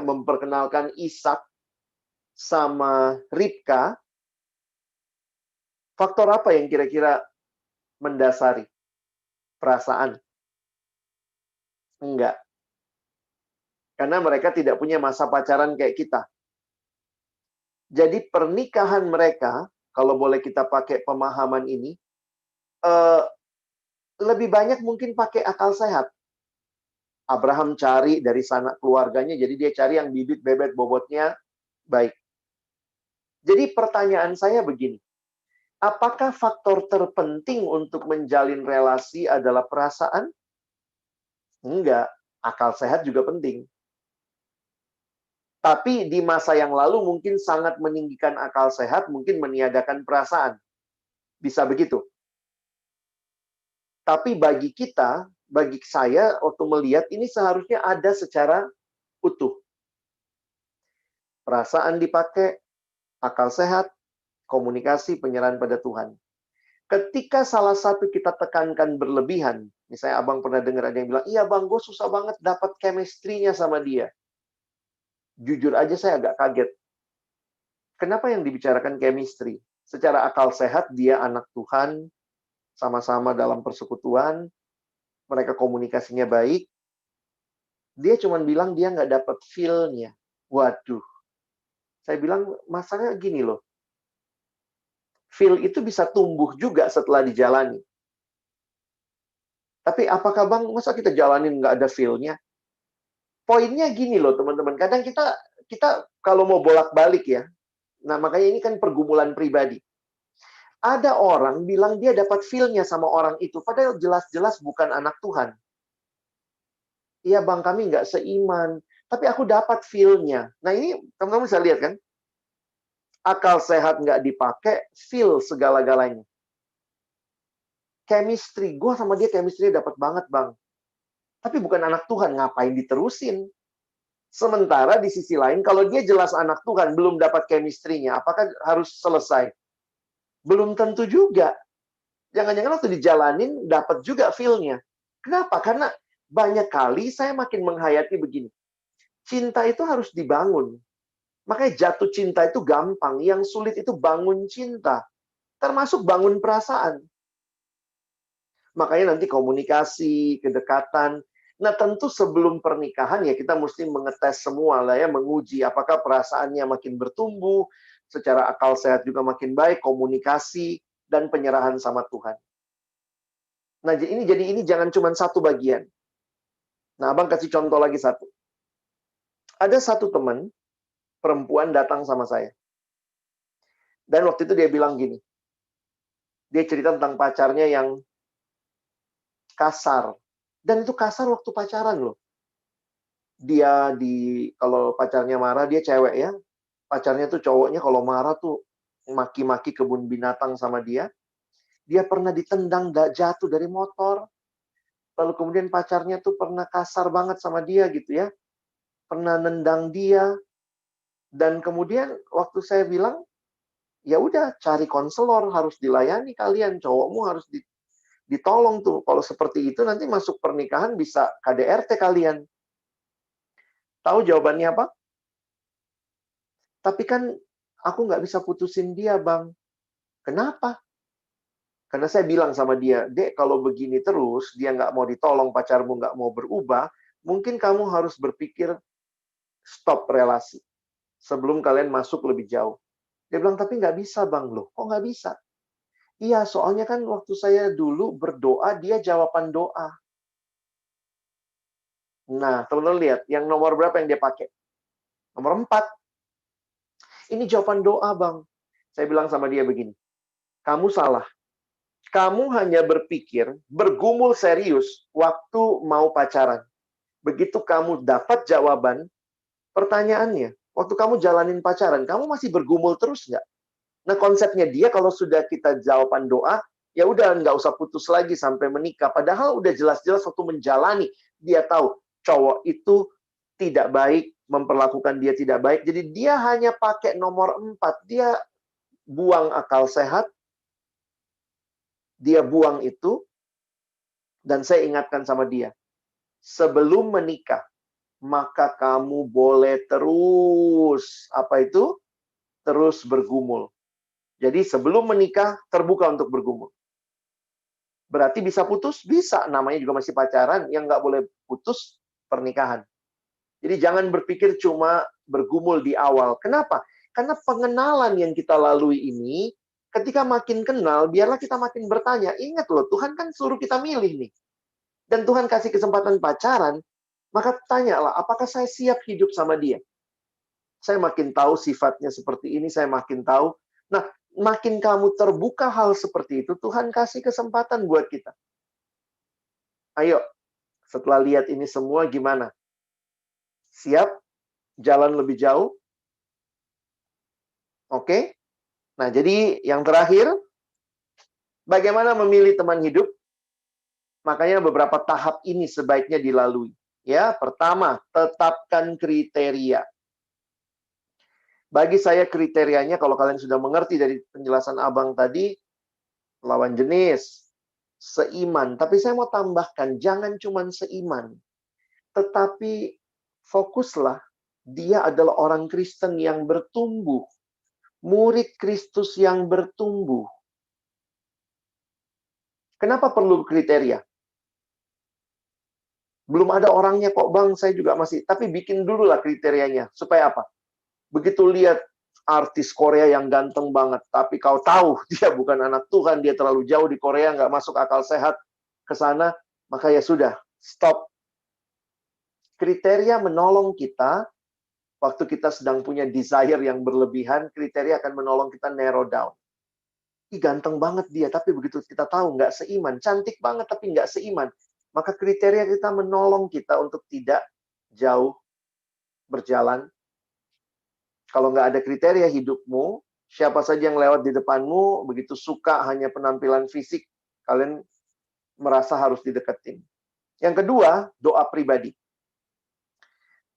memperkenalkan Ishak sama Ribka, faktor apa yang kira-kira mendasari? Perasaan? Enggak. Karena mereka tidak punya masa pacaran kayak kita. Jadi pernikahan mereka, kalau boleh kita pakai pemahaman ini, lebih banyak mungkin pakai akal sehat. Abraham cari dari sanak keluarganya, jadi dia cari yang bibit bebet bobotnya baik. Jadi pertanyaan saya begini, apakah faktor terpenting untuk menjalin relasi adalah perasaan? Enggak, akal sehat juga penting. Tapi di masa yang lalu mungkin sangat meninggikan akal sehat, mungkin meniadakan perasaan. Bisa begitu. Tapi bagi kita, bagi saya, waktu melihat ini seharusnya ada secara utuh. Perasaan dipakai, akal sehat, Komunikasi, penyerahan pada Tuhan. Ketika salah satu kita tekankan berlebihan, misalnya abang pernah dengar ada yang bilang, iya bang, gue susah banget dapat chemistry-nya sama dia. Jujur aja saya agak kaget. Kenapa yang dibicarakan chemistry? Secara akal sehat, dia anak Tuhan, sama-sama dalam persekutuan, mereka komunikasinya baik. Dia cuma bilang dia nggak dapat feel-nya. Waduh. Saya bilang, masalahnya gini loh. Feel itu bisa tumbuh juga setelah dijalani. Tapi apakah bang, masa kita jalanin nggak ada feel-nya? Poinnya gini loh teman-teman, kadang kita kalau mau bolak-balik ya, nah makanya ini kan pergumulan pribadi. Ada orang bilang dia dapat feel-nya sama orang itu, padahal jelas-jelas bukan anak Tuhan. Iya bang, kami nggak seiman, tapi aku dapat feel-nya. Nah ini teman-teman bisa lihat kan, akal sehat nggak dipakai, feel segala-galanya. Chemistry, gue sama dia chemistry dapat banget bang. Tapi bukan anak Tuhan, ngapain diterusin? Sementara di sisi lain, kalau dia jelas anak Tuhan, belum dapat chemistry-nya, apakah harus selesai? Belum tentu juga. Jangan-jangan waktu dijalanin, dapat juga feel-nya. Kenapa? Karena banyak kali saya makin menghayati begini. Cinta itu harus dibangun. Makanya jatuh cinta itu gampang. Yang sulit itu bangun cinta. Termasuk bangun perasaan. Makanya nanti komunikasi, kedekatan. Nah, tentu sebelum pernikahan ya kita mesti mengetes semua lah ya, menguji apakah perasaannya makin bertumbuh, secara akal sehat juga makin baik, komunikasi dan penyerahan sama Tuhan. Nah, ini jangan cuma satu bagian. Nah, Abang kasih contoh lagi satu. Ada satu teman perempuan datang sama saya. Dan waktu itu dia bilang gini. Dia cerita tentang pacarnya yang kasar. Dan itu kasar waktu pacaran loh. Kalau pacarnya marah, dia cewek ya. Pacarnya tuh cowoknya kalau marah tuh maki-maki kebun binatang sama dia. Dia pernah ditendang jatuh dari motor. Lalu kemudian pacarnya tuh pernah kasar banget sama dia gitu ya. Pernah nendang dia. Dan kemudian waktu saya bilang, ya udah cari konselor, harus dilayani kalian. Cowokmu harus ditolong tuh. Kalau seperti itu nanti masuk pernikahan bisa KDRT kalian. Tahu jawabannya apa? Tapi kan aku nggak bisa putusin dia, Bang. Kenapa? Karena saya bilang sama dia, Dek, kalau begini terus, dia nggak mau ditolong, pacarmu nggak mau berubah, mungkin kamu harus berpikir stop relasi sebelum kalian masuk lebih jauh. Dia bilang, tapi nggak bisa, Bang. Loh, kok nggak bisa? Iya, soalnya kan waktu saya dulu berdoa, dia jawaban doa. Nah, teman-teman lihat, yang nomor berapa yang dia pakai? Nomor 4. Ini jawaban doa, Bang. Saya bilang sama dia begini, kamu salah. Kamu hanya berpikir, bergumul serius waktu mau pacaran. Begitu kamu dapat jawaban, pertanyaannya, waktu kamu jalanin pacaran, kamu masih bergumul terus nggak? Nah, konsepnya dia kalau sudah kita jawaban doa, ya udah nggak usah putus lagi sampai menikah. Padahal udah jelas-jelas waktu menjalani, dia tahu cowok itu tidak baik, memperlakukan dia tidak baik. Jadi dia hanya pakai nomor 4. Dia buang akal sehat, dia buang itu, dan saya ingatkan sama dia, sebelum menikah, maka kamu boleh terus, apa itu? Terus bergumul. Jadi sebelum menikah, terbuka untuk bergumul. Berarti bisa putus? Bisa. Namanya juga masih pacaran. Yang nggak boleh putus, pernikahan. Jadi jangan berpikir cuma bergumul di awal. Kenapa? Karena pengenalan yang kita lalui ini, ketika makin kenal, biarlah kita makin bertanya. Ingat loh, Tuhan kan suruh kita milih nih. Dan Tuhan kasih kesempatan pacaran, maka tanyalah, apakah saya siap hidup sama dia? Saya makin tahu sifatnya seperti ini, saya makin tahu. Nah, makin kamu terbuka hal seperti itu, Tuhan kasih kesempatan buat kita. Ayo, setelah lihat ini semua gimana? Siap? Jalan lebih jauh? Oke? Nah, jadi yang terakhir, bagaimana memilih teman hidup? Makanya beberapa tahap ini sebaiknya dilalui. Ya, pertama, tetapkan kriteria. Bagi saya kriterianya, kalau kalian sudah mengerti dari penjelasan Abang tadi, lawan jenis, seiman. Tapi saya mau tambahkan, jangan cuma seiman. Tetapi fokuslah, dia adalah orang Kristen yang bertumbuh. Murid Kristus yang bertumbuh. Kenapa perlu kriteria? Belum ada orangnya kok Bang, saya juga masih. Tapi bikin dulu lah kriterianya. Supaya apa? Begitu lihat artis Korea yang ganteng banget, tapi kau tahu dia bukan anak Tuhan, dia terlalu jauh di Korea, nggak masuk akal sehat ke sana, maka ya sudah, stop. Kriteria menolong kita, waktu kita sedang punya desire yang berlebihan, kriteria akan menolong kita narrow down. Ih, ganteng banget dia, tapi begitu kita tahu nggak seiman. Cantik banget, tapi nggak seiman. Maka kriteria kita menolong kita untuk tidak jauh berjalan. Kalau nggak ada kriteria hidupmu, siapa saja yang lewat di depanmu, begitu suka hanya penampilan fisik, kalian merasa harus dideketin. Yang kedua, doa pribadi.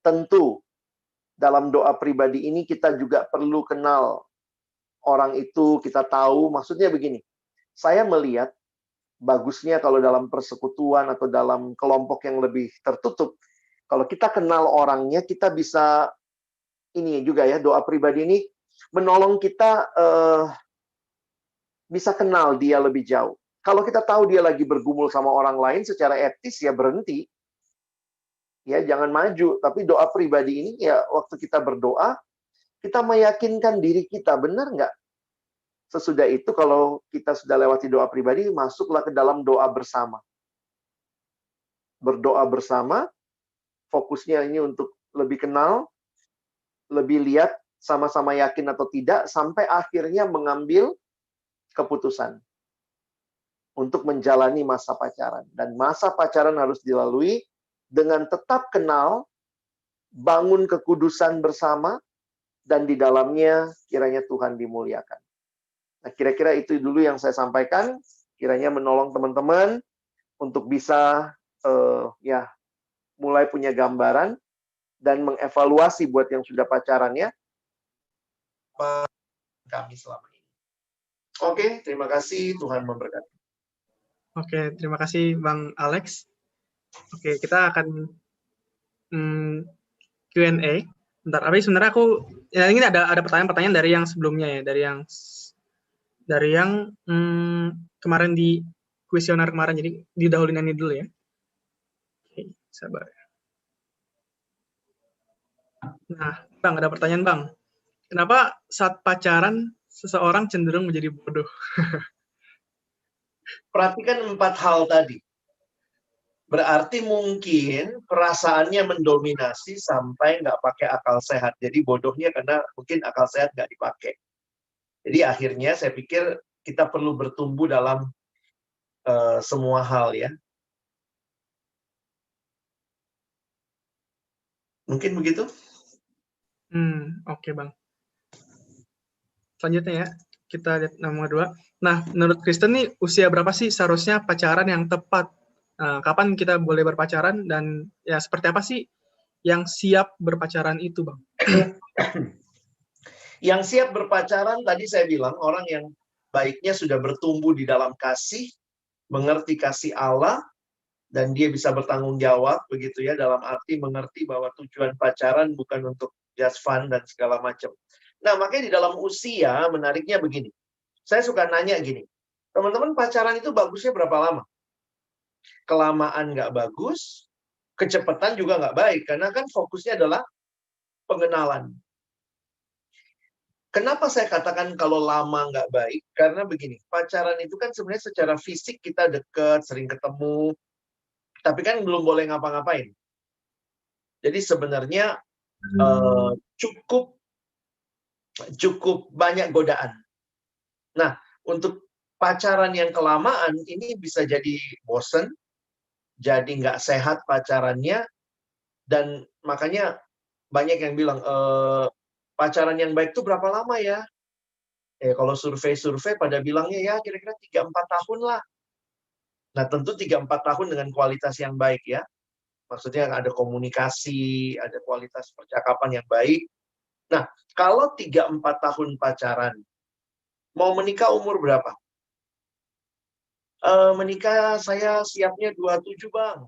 Tentu, dalam doa pribadi ini kita juga perlu kenal orang itu, kita tahu, maksudnya begini, saya melihat bagusnya kalau dalam persekutuan atau dalam kelompok yang lebih tertutup, kalau kita kenal orangnya, kita bisa, ini juga ya, doa pribadi ini menolong kita bisa kenal dia lebih jauh. Kalau kita tahu dia lagi bergumul sama orang lain, secara etis ya berhenti. Ya, jangan maju. Tapi doa pribadi ini, ya waktu kita berdoa, kita meyakinkan diri kita, benar nggak? Sesudah itu, kalau kita sudah lewati doa pribadi, masuklah ke dalam doa bersama. Berdoa bersama, fokusnya ini untuk lebih kenal, lebih lihat, sama-sama yakin atau tidak, sampai akhirnya mengambil keputusan untuk menjalani masa pacaran. Dan masa pacaran harus dilalui dengan tetap kenal, bangun kekudusan bersama, dan di dalamnya kiranya Tuhan dimuliakan. Nah, kira-kira itu dulu yang saya sampaikan, kiranya menolong teman-teman untuk bisa ya mulai punya gambaran dan mengevaluasi buat yang sudah pacarannya kami selama ini. Oke, terima kasih, Tuhan memberkati. Oke, terima kasih Bang Alex. Oke, kita akan Q&A. Bentar, tapi sebenarnya ini ada pertanyaan-pertanyaan dari yang sebelumnya ya, dari yang kemarin di kuesioner kemarin, jadi didahuluin ini dulu ya. Oke, sabar. Nah, Bang, ada pertanyaan Bang. Kenapa saat pacaran seseorang cenderung menjadi bodoh? Perhatikan 4 hal tadi. Berarti mungkin perasaannya mendominasi sampai nggak pakai akal sehat. Jadi bodohnya karena mungkin akal sehat nggak dipakai. Jadi akhirnya saya pikir kita perlu bertumbuh dalam semua hal ya. Mungkin begitu? Oke Bang. Selanjutnya ya, kita lihat nomor 2. Nah, menurut Kristen nih, usia berapa sih seharusnya pacaran yang tepat? Kapan kita boleh berpacaran, dan ya seperti apa sih yang siap berpacaran itu, Bang? Yang siap berpacaran, tadi saya bilang, orang yang baiknya sudah bertumbuh di dalam kasih, mengerti kasih Allah, dan dia bisa bertanggung jawab, begitu ya, dalam arti mengerti bahwa tujuan pacaran bukan untuk just fun dan segala macam. Nah, makanya di dalam usia, menariknya begini. Saya suka nanya gini, teman-teman pacaran itu bagusnya berapa lama? Kelamaan nggak bagus, kecepatan juga nggak baik, karena kan fokusnya adalah pengenalan. Kenapa saya katakan kalau lama nggak baik? Karena begini, pacaran itu kan sebenarnya secara fisik kita deket, sering ketemu, tapi kan belum boleh ngapa-ngapain. Jadi sebenarnya cukup banyak godaan. Nah, untuk pacaran yang kelamaan, ini bisa jadi bosen, jadi nggak sehat pacarannya, dan makanya banyak yang bilang, pacaran yang baik itu berapa lama ya? Kalau survei-survei pada bilangnya ya kira-kira 3-4 tahun lah. Nah, tentu 3-4 tahun dengan kualitas yang baik ya. Maksudnya ada komunikasi, ada kualitas percakapan yang baik. Nah, kalau 3-4 tahun pacaran, mau menikah umur berapa? Menikah saya siapnya 27 bang.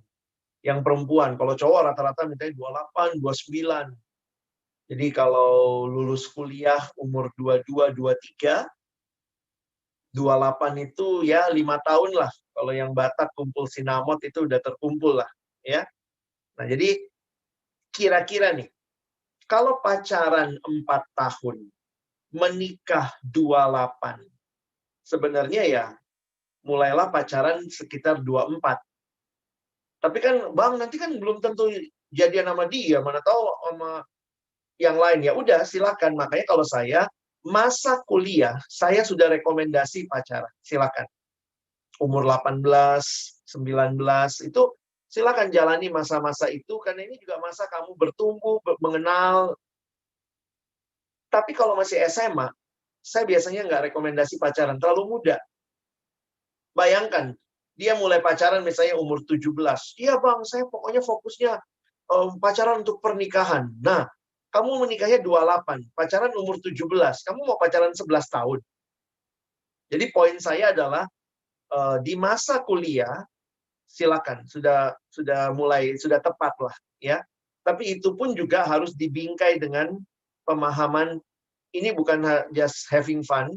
Yang perempuan, kalau cowok rata-rata mintanya 28, 29. Jadi kalau lulus kuliah umur 22, 23, 28 itu ya 5 tahun lah. Kalau yang Batak kumpul sinamot itu udah terkumpul lah. Ya. Nah jadi kira-kira nih, kalau pacaran 4 tahun, menikah 28, sebenarnya ya mulailah pacaran sekitar 24. Tapi kan bang nanti kan belum tentu jadian sama dia, mana tahu sama yang lain. Ya udah silakan. Makanya kalau saya masa kuliah saya sudah rekomendasi pacaran, silakan. Umur 18, 19 itu silakan jalani masa-masa itu karena ini juga masa kamu bertumbuh, mengenal. Tapi kalau masih SMA, saya biasanya nggak rekomendasi pacaran, terlalu muda. Bayangkan, dia mulai pacaran misalnya umur 17. Iya bang, saya pokoknya fokusnya pacaran untuk pernikahan. Nah, kamu menikahnya 28, pacaran umur 17. Kamu mau pacaran 11 tahun. Jadi poin saya adalah di masa kuliah silakan sudah tepat lah ya. Tapi itu pun juga harus dibingkai dengan pemahaman ini bukan just having fun.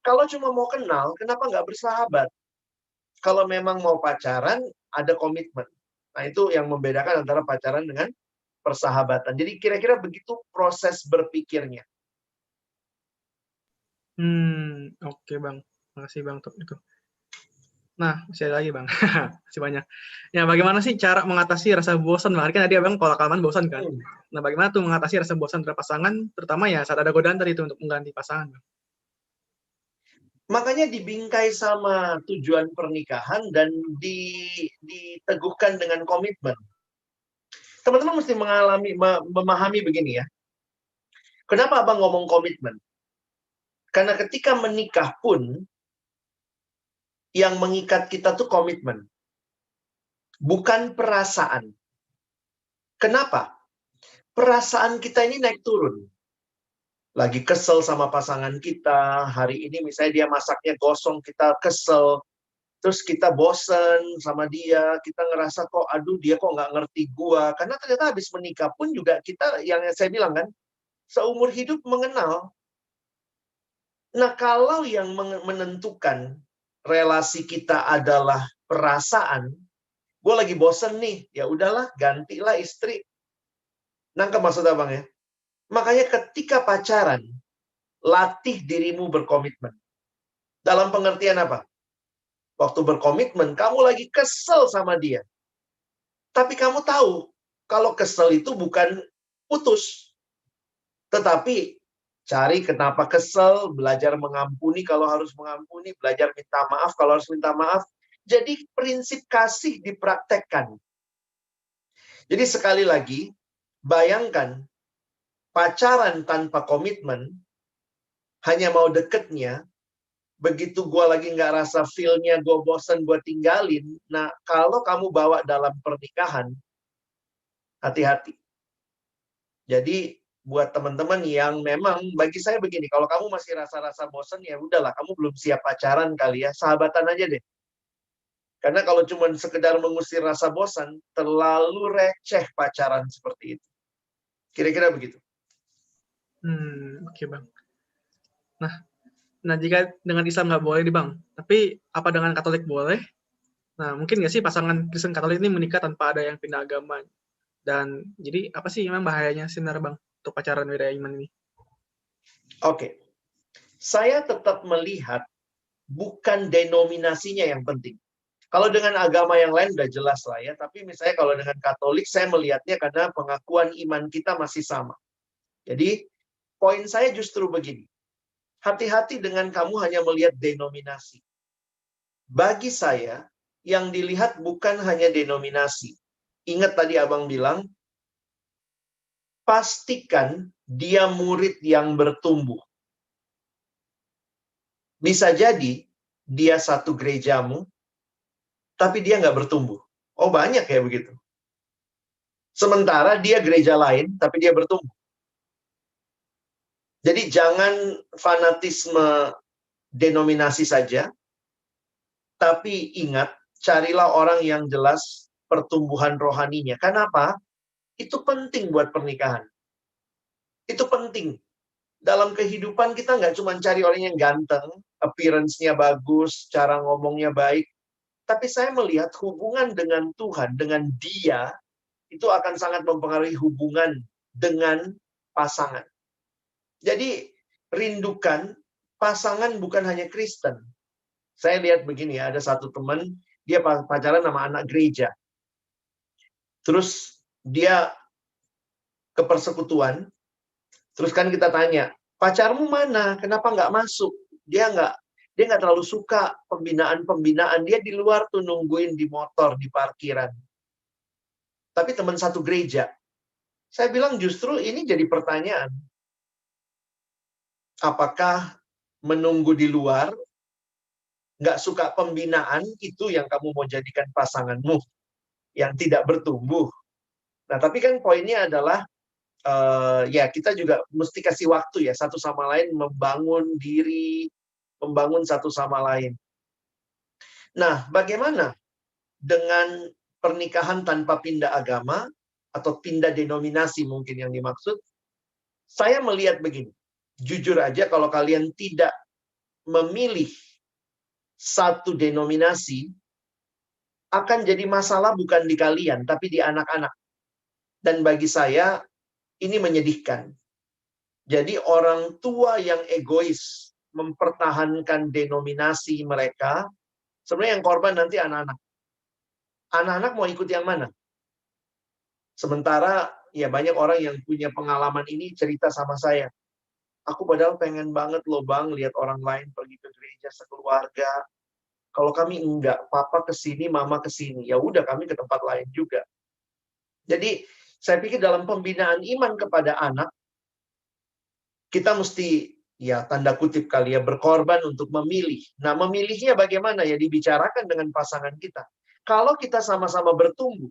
Kalau cuma mau kenal, kenapa nggak bersahabat? Kalau memang mau pacaran, ada komitmen. Nah, itu yang membedakan antara pacaran dengan persahabatan. Jadi kira-kira begitu proses berpikirnya. Oke bang, makasih bang untuk itu. Nah, masih ada lagi bang, masih banyak. Ya, bagaimana sih cara mengatasi rasa bosan? Bang, kan tadi abang kalau kelamaan bosan kan. Nah, bagaimana tuh mengatasi rasa bosan terhadap pasangan, terutama ya saat ada godaan tadi itu untuk mengganti pasangan, bang? Makanya dibingkai sama tujuan pernikahan dan diteguhkan dengan komitmen. Teman-teman mesti memahami begini ya. Kenapa abang ngomong komitmen? Karena ketika menikah pun, yang mengikat kita tuh komitmen. Bukan perasaan. Kenapa? Perasaan kita ini naik turun. Lagi kesel sama pasangan kita, hari ini misalnya dia masaknya gosong, kita kesel. Terus kita bosen sama dia, kita ngerasa kok, aduh dia kok nggak ngerti gua. Karena ternyata habis menikah pun juga kita, yang saya bilang kan, seumur hidup mengenal. Nah, kalau yang menentukan relasi kita adalah perasaan, gue lagi bosen nih, ya udahlah, gantilah istri. Nangkep maksud abang ya? Makanya ketika pacaran, latih dirimu berkomitmen. Dalam pengertian apa? Waktu berkomitmen, kamu lagi kesel sama dia. Tapi kamu tahu, kalau kesel itu bukan putus. Tetapi cari kenapa kesel, belajar mengampuni kalau harus mengampuni, belajar minta maaf kalau harus minta maaf. Jadi prinsip kasih dipraktekkan. Jadi sekali lagi, bayangkan pacaran tanpa komitmen, hanya mau deketnya, begitu gue lagi nggak rasa feel-nya, gue bosen, gue tinggalin. Nah, kalau kamu bawa dalam pernikahan, hati-hati. Jadi buat teman-teman yang memang, bagi saya begini, kalau kamu masih rasa-rasa bosen, ya udahlah, kamu belum siap pacaran kali ya, sahabatan aja deh. Karena kalau cuma sekedar mengusir rasa bosan, terlalu receh pacaran seperti itu. Kira-kira begitu. Oke bang. Nah, jika dengan Islam nggak boleh nih bang, tapi apa dengan Katolik boleh? Nah, mungkin nggak sih pasangan Kristen Katolik ini menikah tanpa ada yang pindah agama? Dan jadi apa sih memang bahayanya sebenarnya bang untuk pacaran beda iman ini? Oke. Saya tetap melihat bukan denominasinya yang penting. Kalau dengan agama yang lain udah jelas lah ya, tapi misalnya kalau dengan Katolik saya melihatnya karena pengakuan iman kita masih sama. Jadi poin saya justru begini. Hati-hati dengan kamu hanya melihat denominasi. Bagi saya, yang dilihat bukan hanya denominasi. Ingat tadi abang bilang, pastikan dia murid yang bertumbuh. Bisa jadi dia satu gerejamu, tapi dia nggak bertumbuh. Oh banyak ya begitu. Sementara dia gereja lain, tapi dia bertumbuh. Jadi jangan fanatisme denominasi saja, tapi ingat, carilah orang yang jelas pertumbuhan rohaninya. Kenapa? Itu penting buat pernikahan. Itu penting. Dalam kehidupan kita nggak cuma cari orang yang ganteng, appearance-nya bagus, cara ngomongnya baik, tapi saya melihat hubungan dengan Tuhan, dengan Dia, itu akan sangat mempengaruhi hubungan dengan pasangan. Jadi, rindukan pasangan bukan hanya Kristen. Saya lihat begini ya, ada satu teman, dia pacaran sama anak gereja. Terus dia ke persekutuan, terus kan kita tanya, pacarmu mana? Kenapa nggak masuk? Dia nggak terlalu suka pembinaan. Dia di luar tuh nungguin di motor, di parkiran. Tapi teman satu gereja. Saya bilang justru ini jadi pertanyaan. Apakah menunggu di luar, nggak suka pembinaan, itu yang kamu mau jadikan pasanganmu, yang tidak bertumbuh? Nah, tapi kan poinnya adalah, ya kita juga mesti kasih waktu ya, satu sama lain membangun diri, membangun satu sama lain. Nah, bagaimana dengan pernikahan tanpa pindah agama, atau pindah denominasi mungkin yang dimaksud? Saya melihat begini, jujur aja kalau kalian tidak memilih satu denominasi, akan jadi masalah bukan di kalian, tapi di anak-anak. Dan bagi saya, ini menyedihkan. Jadi orang tua yang egois mempertahankan denominasi mereka, sebenarnya yang korban nanti anak-anak. Anak-anak mau ikut yang mana? Sementara ya banyak orang yang punya pengalaman ini cerita sama saya. Aku padahal pengen banget loh Bang, lihat orang lain pergi ke gereja sekeluarga. Kalau kami enggak, papa ke sini, mama ke sini. Ya udah kami ke tempat lain juga. Jadi saya pikir dalam pembinaan iman kepada anak, kita mesti ya tanda kutip kali ya berkorban untuk memilih. Nah, memilihnya bagaimana ya dibicarakan dengan pasangan kita. Kalau kita sama-sama bertumbuh,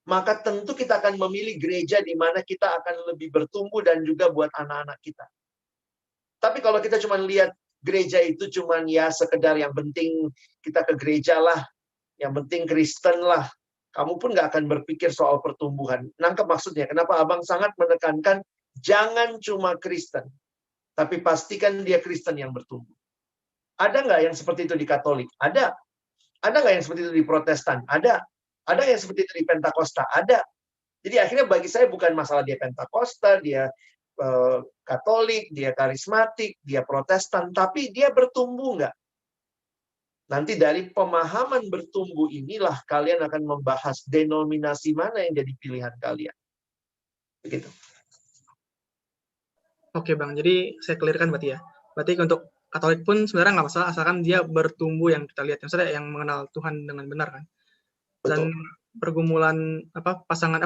maka tentu kita akan memilih gereja di mana kita akan lebih bertumbuh dan juga buat anak-anak kita. Tapi kalau kita cuma lihat gereja itu cuma ya sekedar yang penting kita ke gereja lah, yang penting Kristen lah, kamu pun nggak akan berpikir soal pertumbuhan. Nangkep maksudnya? Kenapa Abang sangat menekankan jangan cuma Kristen, tapi pastikan dia Kristen yang bertumbuh. Ada nggak yang seperti itu di Katolik? Ada. Ada nggak yang seperti itu di Protestan? Ada. Ada yang seperti itu di Pentakosta? Ada. Jadi akhirnya bagi saya bukan masalah dia Pentakosta, dia Katolik, dia karismatik, dia Protestan, tapi dia bertumbuh nggak? Nanti dari pemahaman bertumbuh inilah kalian akan membahas denominasi mana yang jadi pilihan kalian. Begitu. Oke Bang, jadi saya clear-kan berarti ya. Berarti untuk Katolik pun sebenarnya nggak masalah, asalkan dia bertumbuh yang kita lihat, maksudnya yang mengenal Tuhan dengan benar kan. Dan Betul. pergumulan pasangan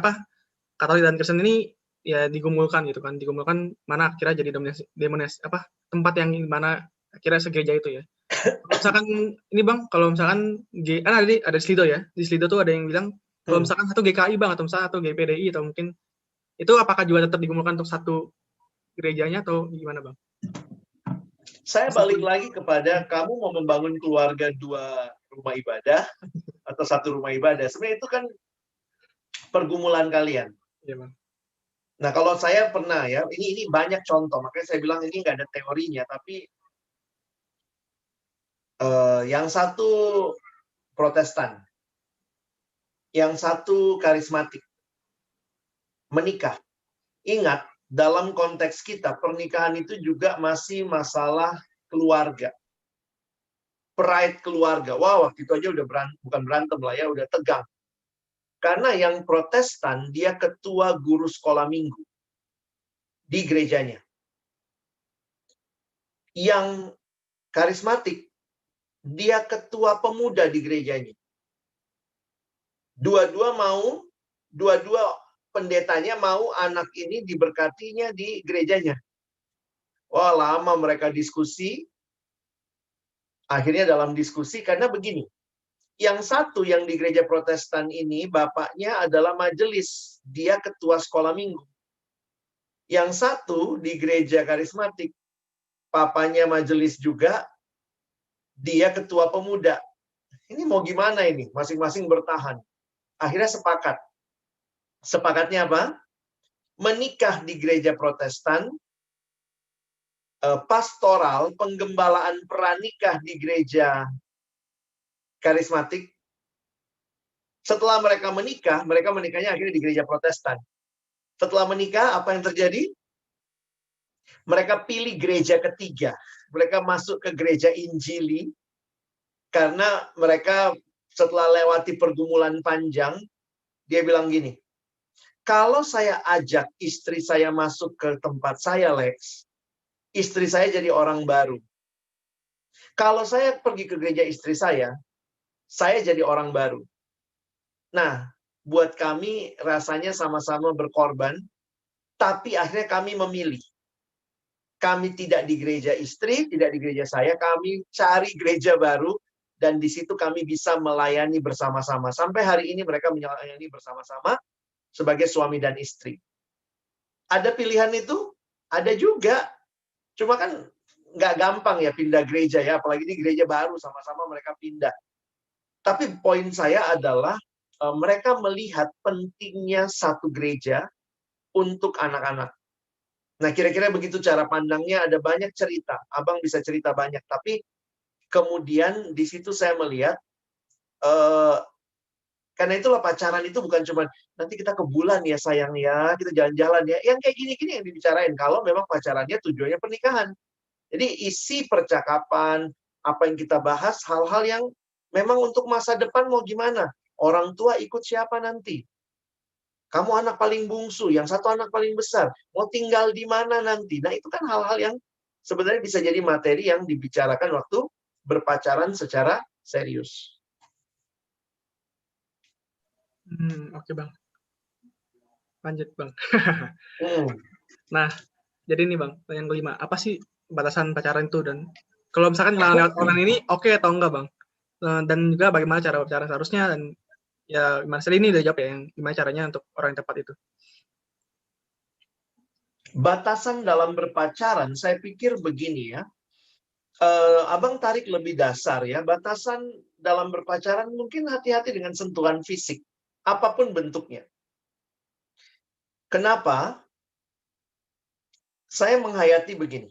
Katolik dan Kristen ini ya digumulkan gitu kan, digumulkan mana akhirnya jadi dominasi tempat yang mana akhirnya segereja itu ya. Kalau misalkan ini Bang, kalau misalkan kan ada Slido ya, di Slido tuh ada yang bilang kalau misalkan satu GKI Bang, atau misalkan satu GPDI, atau mungkin itu apakah juga tetap digumulkan untuk satu gerejanya atau gimana Bang? Saya balik lagi kepada kamu mau membangun keluarga 2 rumah ibadah atau 1 rumah ibadah. Sebenarnya itu kan pergumulan kalian. Iya Bang. Nah, kalau saya pernah ya, ini banyak contoh, makanya saya bilang ini nggak ada teorinya, tapi yang satu Protestan, yang satu karismatik, menikah. Ingat, dalam konteks kita, pernikahan itu juga masih masalah keluarga. Pride keluarga. Wah, waktu itu aja udah bukan berantem lah ya, udah tegang. Karena yang Protestan, dia ketua guru sekolah minggu di gerejanya. Yang karismatik, dia ketua pemuda di gerejanya. Dua-dua pendetanya mau anak ini diberkatinya di gerejanya. Wah, lama mereka diskusi. Akhirnya dalam diskusi, karena begini, yang satu yang di gereja Protestan ini, bapaknya adalah majelis. Dia ketua sekolah minggu. Yang satu di gereja karismatik, papanya majelis juga, dia ketua pemuda. Ini mau gimana ini? Masing-masing bertahan. Akhirnya sepakat. Sepakatnya apa? Menikah di gereja Protestan, pastoral, penggembalaan pranikah di gereja karismatik. Setelah mereka menikahnya akhirnya di gereja Protestan. Setelah menikah, apa yang terjadi? Mereka pilih gereja ketiga. Mereka masuk ke gereja Injili, karena mereka setelah lewati pergumulan panjang, dia bilang gini, kalau saya ajak istri saya masuk ke tempat saya, Lex, istri saya jadi orang baru. Kalau saya pergi ke gereja istri saya jadi orang baru. Nah, buat kami rasanya sama-sama berkorban, tapi akhirnya kami memilih. Kami tidak di gereja istri, tidak di gereja saya, kami cari gereja baru, dan di situ kami bisa melayani bersama-sama. Sampai hari ini mereka melayani bersama-sama sebagai suami dan istri. Ada pilihan itu? Ada juga. Cuma kan nggak gampang ya pindah gereja ya, apalagi di gereja baru sama-sama mereka pindah. Tapi poin saya adalah mereka melihat pentingnya satu gereja untuk anak-anak. Nah, kira-kira begitu cara pandangnya. Ada banyak cerita. Abang bisa cerita banyak. Tapi kemudian di situ saya melihat, karena itulah pacaran itu bukan cuma nanti kita ke bulan ya sayang ya, kita jalan-jalan ya. Yang kayak gini-gini yang dibicarain. Kalau memang pacarannya tujuannya pernikahan. Jadi isi percakapan, apa yang kita bahas, hal-hal yang memang untuk masa depan mau gimana. Orang tua ikut siapa nanti? Kamu anak paling bungsu, yang satu anak paling besar. Mau tinggal di mana nanti? Nah, itu kan hal-hal yang sebenarnya bisa jadi materi yang dibicarakan waktu berpacaran secara serius. Oke, Bang. Lanjut, Bang. Hmm. Nah, jadi ini, Bang, yang kelima. Apa sih batasan pacaran itu? Dan kalau misalkan kenalan lewat online ini, oke atau enggak, Bang? Dan juga bagaimana cara pacaran seharusnya, dan ya Mas ini udah jawab ya, yang gimana caranya untuk orang yang tepat itu. Batasan dalam berpacaran, saya pikir begini ya. Abang tarik lebih dasar ya. Batasan dalam berpacaran mungkin hati-hati dengan sentuhan fisik. Apapun bentuknya. Kenapa? Saya menghayati begini.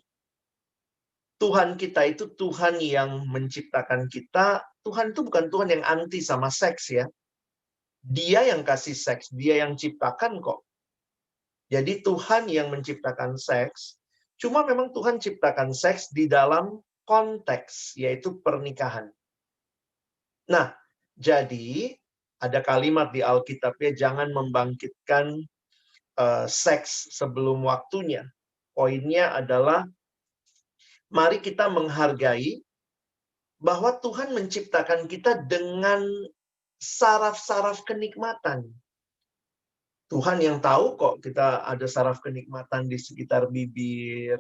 Tuhan kita itu Tuhan yang menciptakan kita. Tuhan itu bukan Tuhan yang anti sama seks ya. Dia yang kasih seks. Dia yang ciptakan kok. Jadi Tuhan yang menciptakan seks. Cuma memang Tuhan ciptakan seks di dalam konteks, yaitu pernikahan. Nah, jadi ada kalimat di Alkitab ya, jangan membangkitkan seks sebelum waktunya. Poinnya adalah, mari kita menghargai bahwa Tuhan menciptakan kita dengan saraf-saraf kenikmatan. Tuhan yang tahu kok kita ada saraf kenikmatan di sekitar bibir,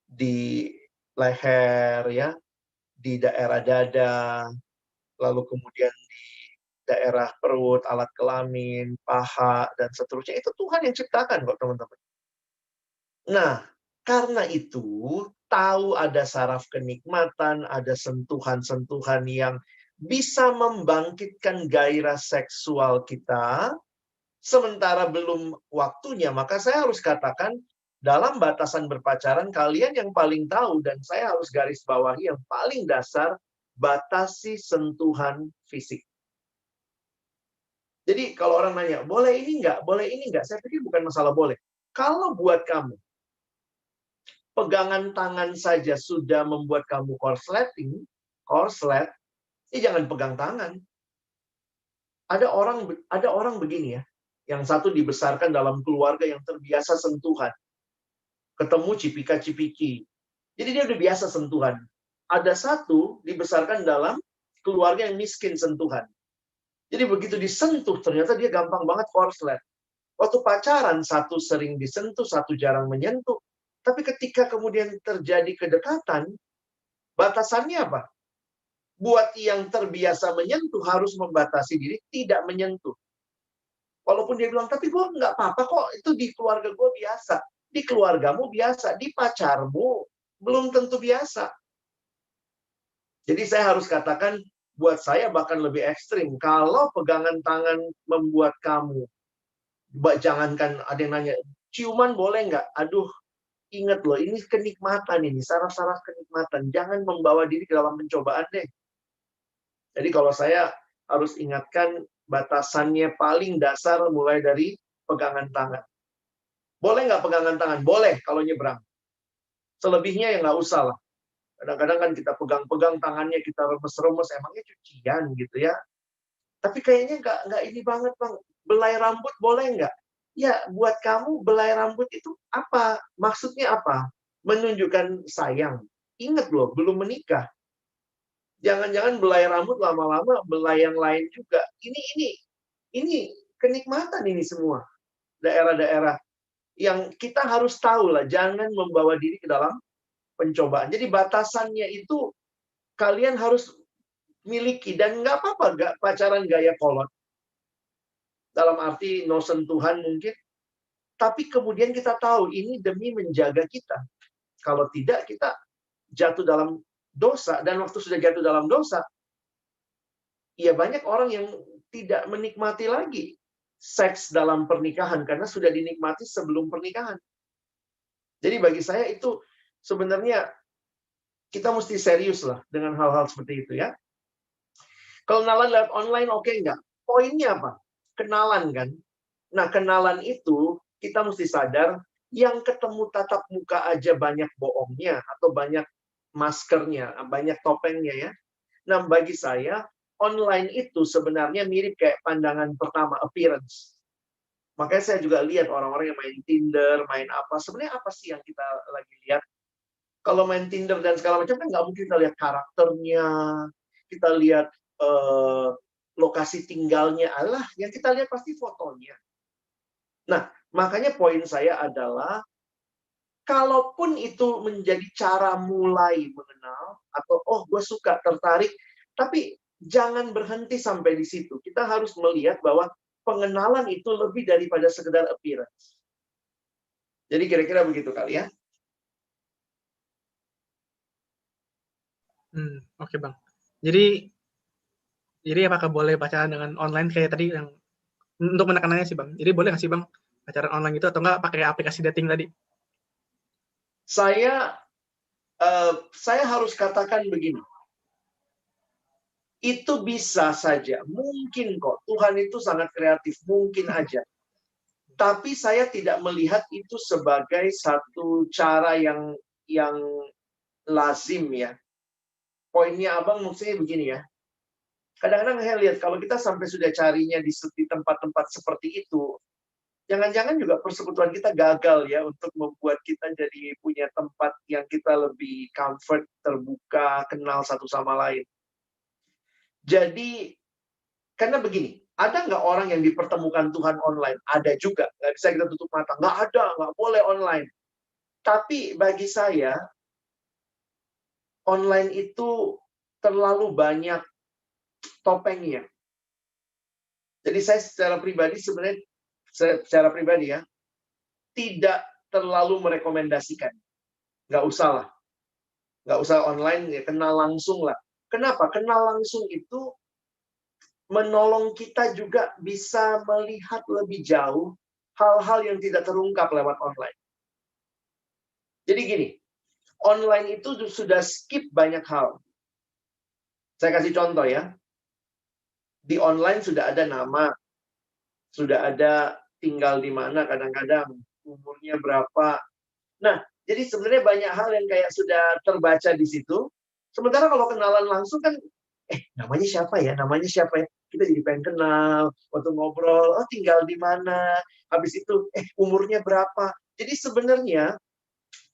di leher ya, di daerah dada, lalu kemudian di daerah perut, alat kelamin, paha, dan seterusnya. Itu Tuhan yang ciptakan kok, teman-teman. Nah, karena itu, tahu ada saraf kenikmatan, ada sentuhan-sentuhan yang bisa membangkitkan gairah seksual kita, sementara belum waktunya, maka saya harus katakan, dalam batasan berpacaran, kalian yang paling tahu, dan saya harus garis bawahi yang paling dasar, batasi sentuhan fisik. Jadi kalau orang nanya, boleh ini nggak? Boleh ini nggak? Saya pikir bukan masalah boleh. Kalau buat kamu, pegangan tangan saja sudah membuat kamu korslet, ya jangan pegang tangan. Ada orang begini ya, yang satu dibesarkan dalam keluarga yang terbiasa sentuhan. Ketemu cipika-cipiki. Jadi dia udah biasa sentuhan. Ada satu dibesarkan dalam keluarga yang miskin sentuhan. Jadi begitu disentuh, ternyata dia gampang banget korslet. Waktu pacaran, satu sering disentuh, satu jarang menyentuh. Tapi ketika kemudian terjadi kedekatan, batasannya apa? Buat yang terbiasa menyentuh, harus membatasi diri, tidak menyentuh. Walaupun dia bilang, tapi gue nggak apa-apa kok, itu di keluarga gue biasa. Di keluargamu biasa, di pacarmu belum tentu biasa. Jadi saya harus katakan, buat saya bahkan lebih ekstrim. Kalau pegangan tangan membuat kamu, jangankan ada yang nanya, ciuman boleh nggak? Aduh, ingat loh, ini kenikmatan ini, saraf-saraf kenikmatan. Jangan membawa diri ke dalam pencobaan deh. Jadi kalau saya harus ingatkan, batasannya paling dasar mulai dari pegangan tangan. Boleh nggak pegangan tangan? Boleh kalau nyebrang. Selebihnya ya nggak usah lah. Kadang-kadang kan kita pegang-pegang tangannya, kita remes-remes, emangnya cucian gitu ya. Tapi kayaknya nggak ini banget, Bang. Belai rambut boleh nggak? Ya, buat kamu belai rambut itu apa? Maksudnya apa? Menunjukkan sayang. Ingat loh, belum menikah. Jangan-jangan belai rambut lama-lama belai yang lain juga. Ini kenikmatan ini semua. Daerah-daerah yang kita harus tahu lah, jangan membawa diri ke dalam pencobaan. Jadi batasannya itu kalian harus miliki, dan nggak apa-apa nggak pacaran gaya kolot. Dalam arti no sentuhan mungkin, tapi kemudian kita tahu ini demi menjaga kita. Kalau tidak, kita jatuh dalam dosa, dan waktu sudah jatuh dalam dosa, ya banyak orang yang tidak menikmati lagi seks dalam pernikahan karena sudah dinikmati sebelum pernikahan. Jadi bagi saya itu sebenarnya kita mesti serius lah dengan hal-hal seperti itu ya. Kenalan lewat online oke nggak? Poinnya apa? Kenalan kan? Nah, kenalan itu kita mesti sadar yang ketemu tatap muka aja banyak bohongnya atau banyak maskernya, banyak topengnya ya. Nah, bagi saya online itu sebenarnya mirip kayak pandangan pertama, appearance. Makanya saya juga lihat orang-orang yang main Tinder, main apa. Sebenarnya apa sih yang kita lagi lihat? Kalau main Tinder dan segala macam kan nggak mungkin kita lihat karakternya, kita lihat lokasi tinggalnya, yang kita lihat pasti fotonya. Nah, makanya poin saya adalah, kalaupun itu menjadi cara mulai mengenal, atau oh gue suka, tertarik, tapi jangan berhenti sampai di situ. Kita harus melihat bahwa pengenalan itu lebih daripada sekedar appearance. Jadi kira-kira begitu kali ya. Oke, Bang. Jadi apakah boleh pacaran dengan online kayak tadi yang untuk menekanannya sih, Bang? Jadi boleh nggak sih, Bang, pacaran online itu atau nggak pakai aplikasi dating tadi? Saya harus katakan begini. Itu bisa saja, mungkin kok. Tuhan itu sangat kreatif, mungkin aja. Tapi saya tidak melihat itu sebagai satu cara yang lazim ya. Poinnya Abang maksudnya begini ya. Kadang-kadang saya lihat kalau kita sampai sudah carinya di tempat-tempat seperti itu, jangan-jangan juga persekutuan kita gagal ya untuk membuat kita jadi punya tempat yang kita lebih comfort, terbuka, kenal satu sama lain. Jadi, karena begini, ada nggak orang yang dipertemukan Tuhan online? Ada juga, nggak bisa kita tutup mata. Nggak ada, nggak boleh online. Tapi bagi saya, online itu terlalu banyak topengnya. Jadi saya secara pribadi sebenarnya, ya, tidak terlalu merekomendasikan. Nggak usah lah. Nggak usah online, ya kenal langsung lah. Kenapa? Kenal langsung itu menolong kita juga bisa melihat lebih jauh hal-hal yang tidak terungkap lewat online. Jadi gini, online itu sudah skip banyak hal. Saya kasih contoh ya. Di online sudah ada nama, sudah ada tinggal di mana kadang-kadang, umurnya berapa. Nah, jadi sebenarnya banyak hal yang kayak sudah terbaca di situ. Sementara kalau kenalan langsung kan, namanya siapa ya? Namanya siapa ya? Kita jadi pengen kenal, waktu ngobrol, oh tinggal di mana, habis itu, umurnya berapa. Jadi sebenarnya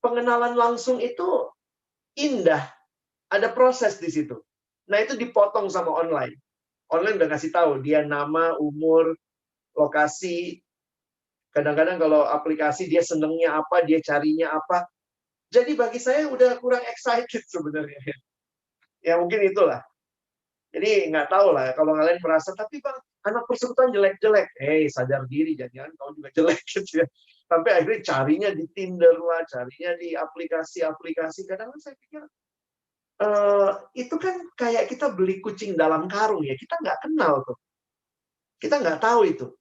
pengenalan langsung itu indah, ada proses di situ. Nah itu dipotong sama online. Online udah kasih tahu, dia nama, umur, lokasi. Kadang-kadang kalau aplikasi dia senengnya apa, dia carinya apa. Jadi bagi saya udah kurang excited sebenarnya. Ya mungkin itulah. Jadi nggak tahu lah kalau kalian merasa, tapi Bang, anak persekutuan jelek-jelek. Sadar diri, jangan-jangan kau juga jelek gitu ya. Sampai akhirnya carinya di Tinder lah, carinya di aplikasi-aplikasi. Kadang-kadang saya pikir, itu kan kayak kita beli kucing dalam karung ya, kita nggak kenal tuh. Kita nggak tahu itu.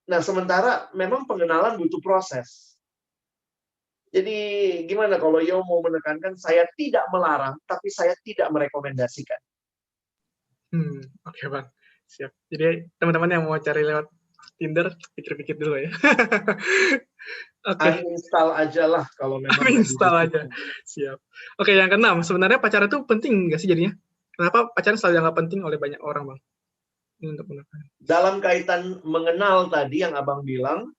Nah, sementara memang pengenalan butuh proses. Jadi gimana kalau Yo mau menekankan, saya tidak melarang, tapi saya tidak merekomendasikan. Oke Bang, siap. Jadi teman-teman yang mau cari lewat Tinder, pikir-pikir dulu ya. Oke, Uninstall aja lah kalau memang nggak install aja. dibutuhkan. Siap. Oke, yang keenam, sebenarnya pacaran itu penting nggak sih jadinya? Kenapa pacaran selalu dianggap penting oleh banyak orang, Bang? Ini untuk menekan. Dalam kaitan mengenal tadi yang Abang bilang,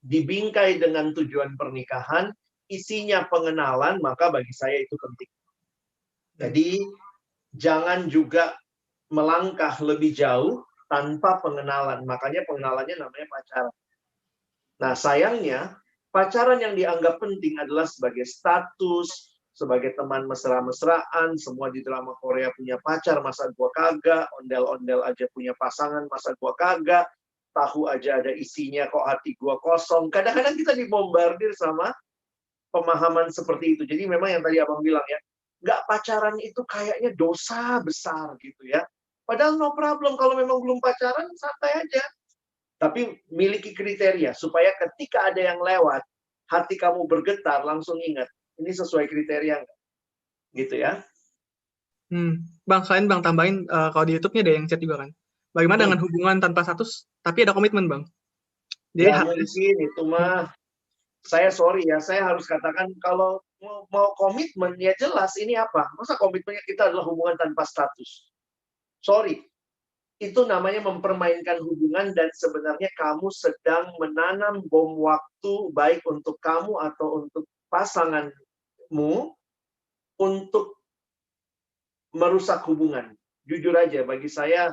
dibingkai dengan tujuan pernikahan, isinya pengenalan, maka bagi saya itu penting. Jadi, jangan juga melangkah lebih jauh tanpa pengenalan. Makanya pengenalannya namanya pacaran. Nah, sayangnya, pacaran yang dianggap penting adalah sebagai status, sebagai teman mesra-mesraan, semua di drama Korea punya pacar, masa gua kagak, ondel-ondel aja punya pasangan, masa gua kagak, tahu aja ada isinya, kok hati gua kosong. Kadang-kadang kita dibombardir sama pemahaman seperti itu. Jadi memang yang tadi Abang bilang ya, nggak pacaran itu kayaknya dosa besar gitu ya. Padahal no problem, kalau memang belum pacaran, santai aja. Tapi miliki kriteria, supaya ketika ada yang lewat, hati kamu bergetar, langsung ingat, ini sesuai kriteria nggak? Gitu ya. Bang, selain Bang tambahin, kalau di YouTube-nya ada yang chat juga kan. Bagaimana dengan hubungan tanpa status, tapi ada komitmen, Bang? Jadi Ya mungkin itu mah, saya sorry ya, saya harus katakan kalau mau komitmen, ya jelas ini apa? Masa komitmennya kita adalah hubungan tanpa status? Sorry, itu namanya mempermainkan hubungan dan sebenarnya kamu sedang menanam bom waktu baik untuk kamu atau untuk pasanganmu untuk merusak hubungan. Jujur aja, bagi saya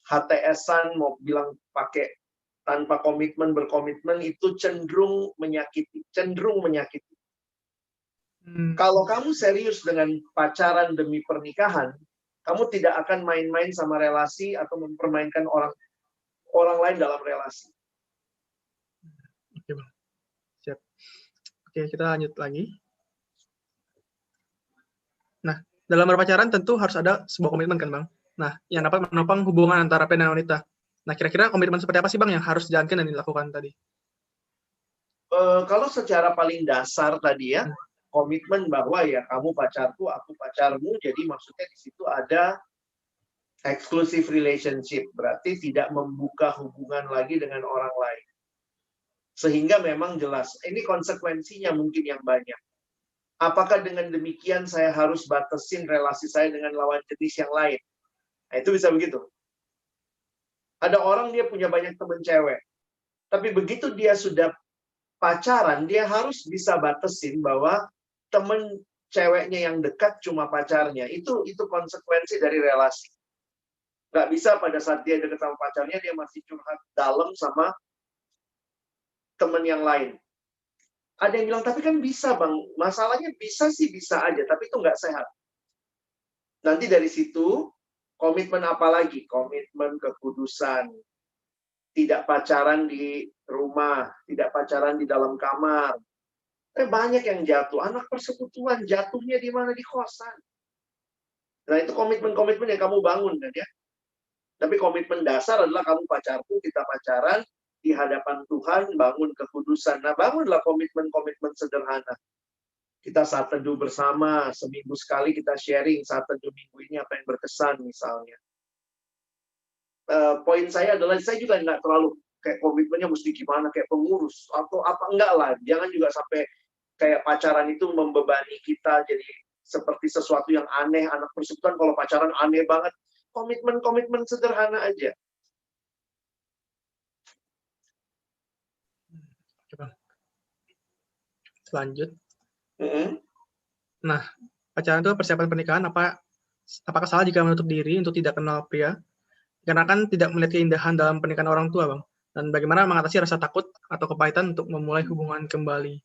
HTS-an mau bilang pakai tanpa komitmen, berkomitmen itu cenderung menyakiti. Kalau kamu serius dengan pacaran demi pernikahan, kamu tidak akan main-main sama relasi atau mempermainkan orang lain dalam relasi. Oke, Bang. Siap. Oke, kita lanjut lagi. Nah, dalam berpacaran tentu harus ada sebuah komitmen kan, Bang? Nah, yang dapat menopang hubungan antara pria dan wanita. Nah, kira-kira komitmen seperti apa sih, Bang, yang harus dijalankan dan dilakukan tadi? Kalau secara paling dasar tadi ya, komitmen bahwa ya kamu pacarku, aku pacarmu, jadi maksudnya di situ ada exclusive relationship, berarti tidak membuka hubungan lagi dengan orang lain. Sehingga memang jelas, ini konsekuensinya mungkin yang banyak. Apakah dengan demikian saya harus batasin relasi saya dengan lawan jenis yang lain? Nah, itu bisa begitu. Ada orang dia punya banyak teman cewek, tapi begitu dia sudah pacaran, dia harus bisa batasin bahwa temen ceweknya yang dekat cuma pacarnya. Itu konsekuensi dari relasi. Nggak bisa pada saat dia dekat sama pacarnya, dia masih curhat dalam sama temen yang lain. Ada yang bilang, tapi kan bisa Bang. Masalahnya bisa sih, bisa aja. Tapi itu nggak sehat. Nanti dari situ, komitmen apa lagi? Komitmen kekudusan. Tidak pacaran di rumah, tidak pacaran di dalam kamar. Banyak yang jatuh. Anak persekutuan jatuhnya di mana? Di kosan. Nah, itu komitmen-komitmen yang kamu bangun kan ya. Tapi komitmen dasar adalah kamu pacarku, kita pacaran, di hadapan Tuhan, bangun kekudusan. Nah, bangunlah komitmen-komitmen sederhana. Kita saat teduh bersama, seminggu sekali kita sharing saat teduh minggu ini apa yang berkesan misalnya. Poin saya adalah, saya juga nggak terlalu kayak komitmennya mesti gimana, kayak pengurus, atau apa, enggak lah. Jangan juga sampai kayak pacaran itu membebani kita jadi seperti sesuatu yang aneh. Anak persekutuan kalau pacaran aneh banget. Komitmen-komitmen sederhana aja. Lanjut. Nah, pacaran itu persiapan pernikahan, apakah salah jika menutup diri untuk tidak kenal pria? Karena kan tidak melihat keindahan dalam pernikahan orang tua, Bang. Dan bagaimana mengatasi rasa takut atau kepahitan untuk memulai hubungan kembali?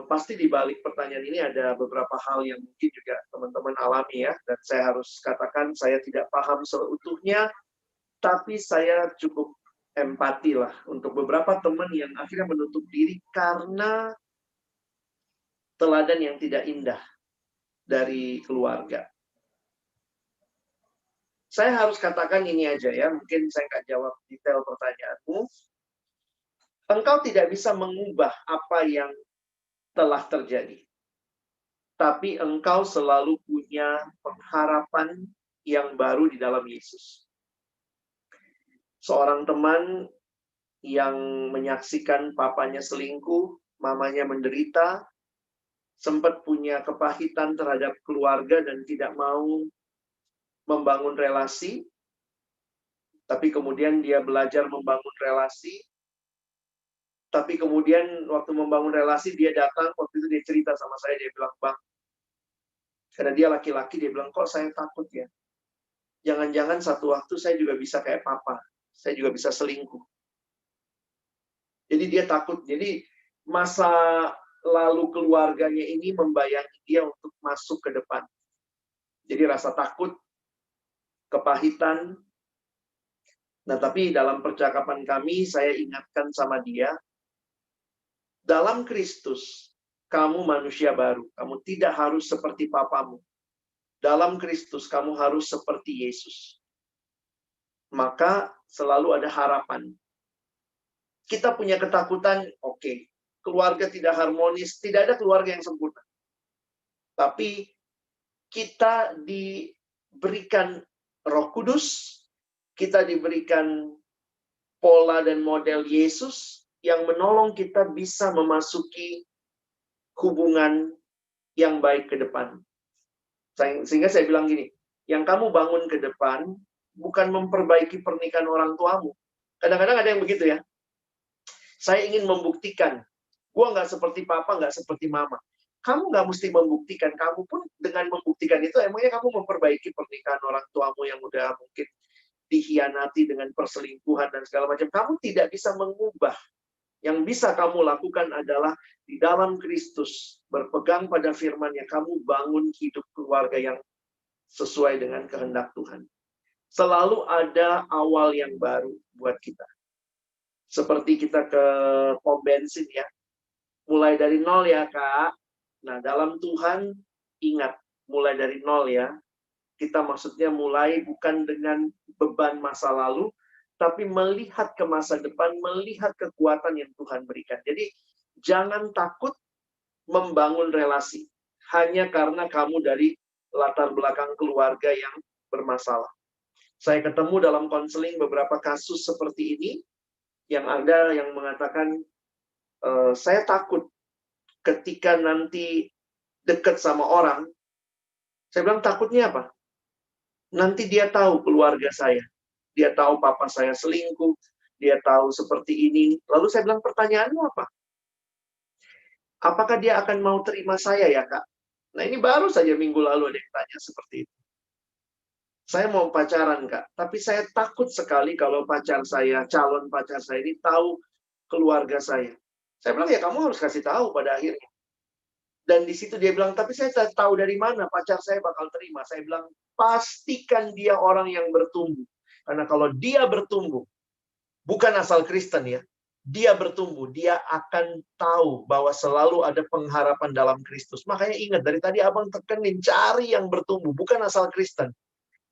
Pasti di balik pertanyaan ini ada beberapa hal yang mungkin juga teman-teman alami ya. Dan saya harus katakan saya tidak paham seutuhnya, tapi saya cukup empati lah untuk beberapa teman yang akhirnya menutup diri karena teladan yang tidak indah dari keluarga. Saya harus katakan ini aja ya, mungkin saya nggak jawab detail pertanyaanmu. Engkau tidak bisa mengubah apa yang telah terjadi. Tapi engkau selalu punya pengharapan yang baru di dalam Yesus. Seorang teman yang menyaksikan papanya selingkuh, mamanya menderita, sempat punya kepahitan terhadap keluarga dan tidak mau membangun relasi, tapi kemudian dia belajar membangun relasi, tapi kemudian waktu membangun relasi dia datang, waktu itu dia cerita sama saya, dia bilang, Bang, karena dia laki-laki, dia bilang, kok saya takut ya, jangan-jangan satu waktu saya juga bisa kayak papa, saya juga bisa selingkuh. Jadi dia takut, jadi masa lalu keluarganya ini membayangi dia untuk masuk ke depan. Jadi rasa takut, kepahitan. Nah, tapi dalam percakapan kami, saya ingatkan sama dia, dalam Kristus, kamu manusia baru. Kamu tidak harus seperti papamu. Dalam Kristus, kamu harus seperti Yesus. Maka selalu ada harapan. Kita punya ketakutan, oke. Keluarga tidak harmonis, tidak ada keluarga yang sempurna. Tapi kita diberikan Roh Kudus, kita diberikan pola dan model Yesus yang menolong kita bisa memasuki hubungan yang baik ke depan. Sehingga saya bilang gini, yang kamu bangun ke depan bukan memperbaiki pernikahan orang tuamu. Kadang-kadang ada yang begitu ya. Saya ingin membuktikan, gue nggak seperti papa, nggak seperti mama. Kamu nggak mesti membuktikan, kamu pun dengan membuktikan itu, emangnya kamu memperbaiki pernikahan orang tuamu yang udah mungkin dikhianati dengan perselingkuhan dan segala macam. Kamu tidak bisa mengubah. Yang bisa kamu lakukan adalah di dalam Kristus, berpegang pada firman-Nya, kamu bangun hidup keluarga yang sesuai dengan kehendak Tuhan. Selalu ada awal yang baru buat kita. Seperti kita ke pom bensin ya. Mulai dari nol ya, Kak. Nah, dalam Tuhan, ingat, mulai dari nol ya. Kita maksudnya mulai bukan dengan beban masa lalu, tapi melihat ke masa depan, melihat kekuatan yang Tuhan berikan. Jadi, jangan takut membangun relasi. Hanya karena kamu dari latar belakang keluarga yang bermasalah. Saya ketemu dalam konseling beberapa kasus seperti ini, yang ada yang mengatakan, saya takut ketika nanti dekat sama orang, saya bilang takutnya apa? Nanti dia tahu keluarga saya. Dia tahu papa saya selingkuh. Dia tahu seperti ini. Lalu saya bilang, pertanyaanmu apa? Apakah dia akan mau terima saya ya, Kak? Nah, ini baru saja minggu lalu ada yang tanya seperti itu. Saya mau pacaran, Kak. Tapi saya takut sekali kalau pacar saya, calon pacar saya ini tahu keluarga saya. Saya bilang, ya kamu harus kasih tahu pada akhirnya. Dan di situ dia bilang, tapi saya tidak tahu dari mana pacar saya bakal terima. Saya bilang, pastikan dia orang yang bertumbuh. Karena kalau dia bertumbuh, bukan asal Kristen ya, dia bertumbuh, dia akan tahu bahwa selalu ada pengharapan dalam Kristus. Makanya ingat, dari tadi abang tekenin, cari yang bertumbuh, bukan asal Kristen.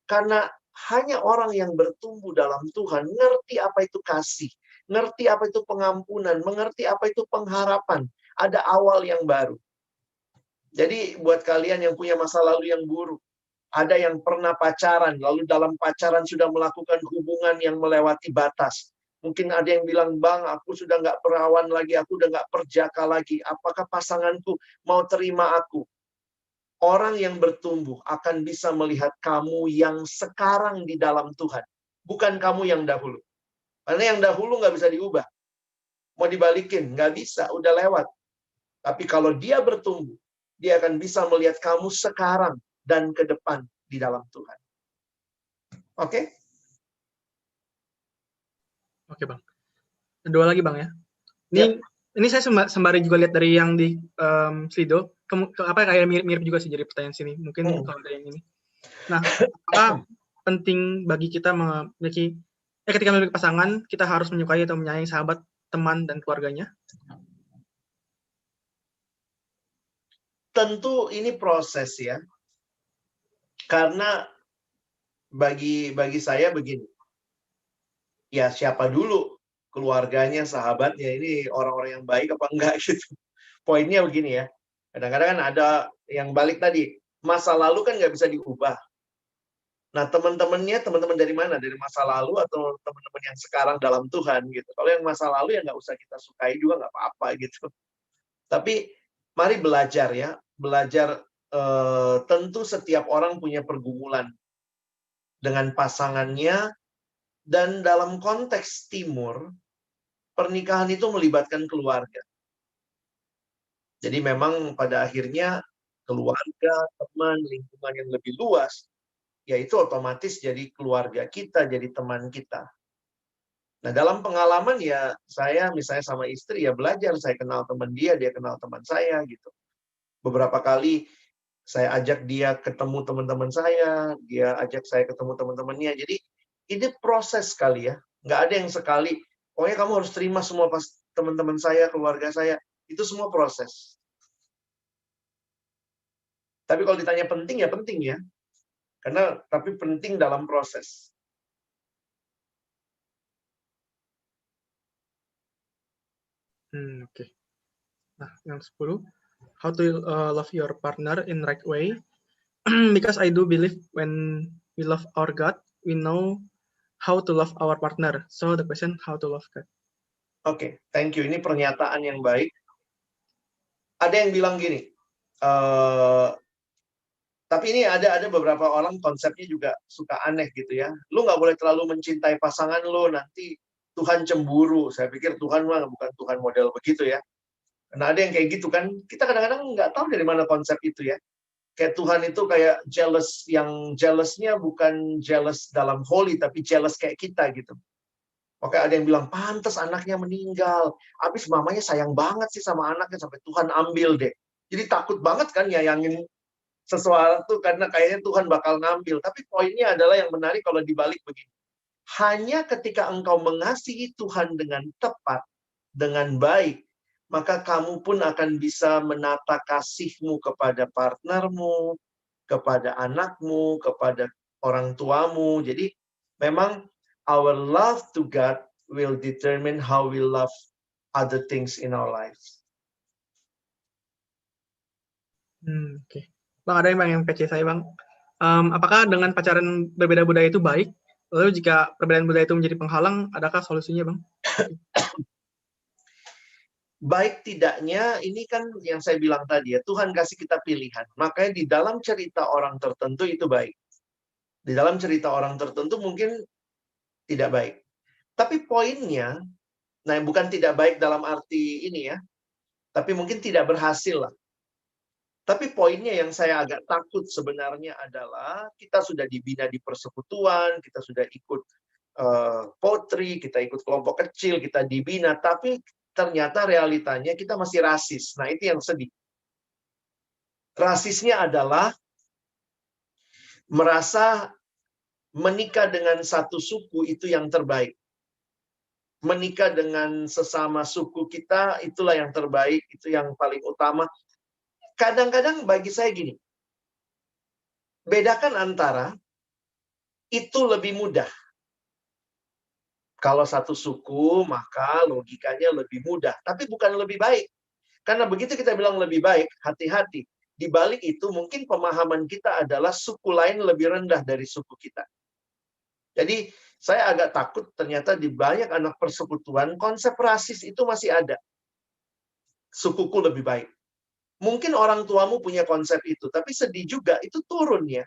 Karena hanya orang yang bertumbuh dalam Tuhan, ngerti apa itu kasih, ngerti apa itu pengampunan, mengerti apa itu pengharapan. Ada awal yang baru. Jadi buat kalian yang punya masa lalu yang buruk, ada yang pernah pacaran, lalu dalam pacaran sudah melakukan hubungan yang melewati batas. Mungkin ada yang bilang, Bang, aku sudah nggak perawan lagi, aku udah nggak perjaka lagi. Apakah pasanganku mau terima aku? Orang yang bertumbuh akan bisa melihat kamu yang sekarang di dalam Tuhan. Bukan kamu yang dahulu. Karena yang dahulu nggak bisa diubah. Mau dibalikin, nggak bisa, udah lewat. Tapi kalau dia bertumbuh, dia akan bisa melihat kamu sekarang dan ke depan di dalam Tuhan. Oke? Oke, Bang. Dua lagi, Bang ya. Ini saya sembari juga lihat dari yang di Slido, kayak mirip juga sih jadi pertanyaan sini. Mungkin kalau ada yang ini. Nah, apa penting bagi kita memiliki ketika memiliki pasangan, kita harus menyukai atau menyayangi sahabat, teman, dan keluarganya? Tentu ini proses ya. Karena bagi saya begini. Ya siapa dulu keluarganya, sahabatnya, ini orang-orang yang baik apa enggak gitu. Poinnya begini ya. Kadang-kadang kan ada yang balik tadi, masa lalu kan nggak bisa diubah. Nah, teman-temannya, teman-teman dari mana? Dari masa lalu atau teman-teman yang sekarang dalam Tuhan gitu. Kalau yang masa lalu ya nggak usah kita sukai juga, nggak apa-apa gitu. Tapi mari belajar ya, belajar tentu setiap orang punya pergumulan dengan pasangannya, dan dalam konteks timur, pernikahan itu melibatkan keluarga. Jadi memang pada akhirnya keluarga, teman, lingkungan yang lebih luas, yaitu otomatis jadi keluarga kita, jadi teman kita. Nah, dalam pengalaman ya, saya misalnya sama istri ya belajar, saya kenal teman dia, dia kenal teman saya gitu. Beberapa kali saya ajak dia ketemu teman-teman saya, dia ajak saya ketemu teman-temannya. Jadi ini proses sekali ya. Nggak ada yang sekali, pokoknya kamu harus terima semua pas teman-teman saya, keluarga saya. Itu semua proses. Tapi kalau ditanya penting ya penting ya. Tapi penting dalam proses. Oke. Nah, yang 10, how to love your partner in right way. Because I do believe when we love our God, we know how to love our partner. So the question, how to love God? Oke, thank you. Ini pernyataan yang baik. Ada yang bilang gini, tapi ini ada beberapa orang konsepnya juga suka aneh gitu ya. Lu nggak boleh terlalu mencintai pasangan lu, nanti Tuhan cemburu. Saya pikir Tuhan mah bukan Tuhan model begitu ya. Nah, ada yang kayak gitu kan. Kita kadang-kadang nggak tahu dari mana konsep itu ya. Kayak Tuhan itu kayak jealous, yang jealousnya bukan jealous dalam holy, tapi jealous kayak kita gitu. Oke, ada yang bilang, pantas anaknya meninggal. Habis mamanya sayang banget sih sama anaknya, sampai Tuhan ambil deh. Jadi takut banget kan nyayangin sesuatu karena kayaknya Tuhan bakal ngambil. Tapi poinnya adalah yang menarik kalau dibalik begini. Hanya ketika engkau mengasihi Tuhan dengan tepat, dengan baik, maka kamu pun akan bisa menata kasihmu kepada partnermu, kepada anakmu, kepada orang tuamu. Jadi memang our love to God will determine how we love other things in our lives. Oke. Bang, ada yang PC saya, Bang. Apakah dengan pacaran berbeda budaya itu baik? Lalu jika perbedaan budaya itu menjadi penghalang, adakah solusinya, Bang? Baik tidaknya, ini kan yang saya bilang tadi ya, Tuhan kasih kita pilihan. Makanya di dalam cerita orang tertentu itu baik. Di dalam cerita orang tertentu mungkin tidak baik. Tapi poinnya, nah bukan tidak baik dalam arti ini ya, tapi mungkin tidak berhasil lah. Tapi poinnya yang saya agak takut sebenarnya adalah kita sudah dibina di persekutuan, kita sudah ikut potri, kita ikut kelompok kecil, kita dibina, tapi ternyata realitanya kita masih rasis. Nah, itu yang sedih. Rasisnya adalah merasa menikah dengan satu suku itu yang terbaik. Menikah dengan sesama suku kita, itulah yang terbaik, itu yang paling utama. Kadang-kadang bagi saya gini, bedakan antara itu lebih mudah. Kalau satu suku, maka logikanya lebih mudah. Tapi bukan lebih baik. Karena begitu kita bilang lebih baik, hati-hati. Di balik itu mungkin pemahaman kita adalah suku lain lebih rendah dari suku kita. Jadi saya agak takut ternyata di banyak anak persekutuan, konsep rasis itu masih ada. Sukuku lebih baik. Mungkin orang tuamu punya konsep itu, tapi sedih juga itu turun ya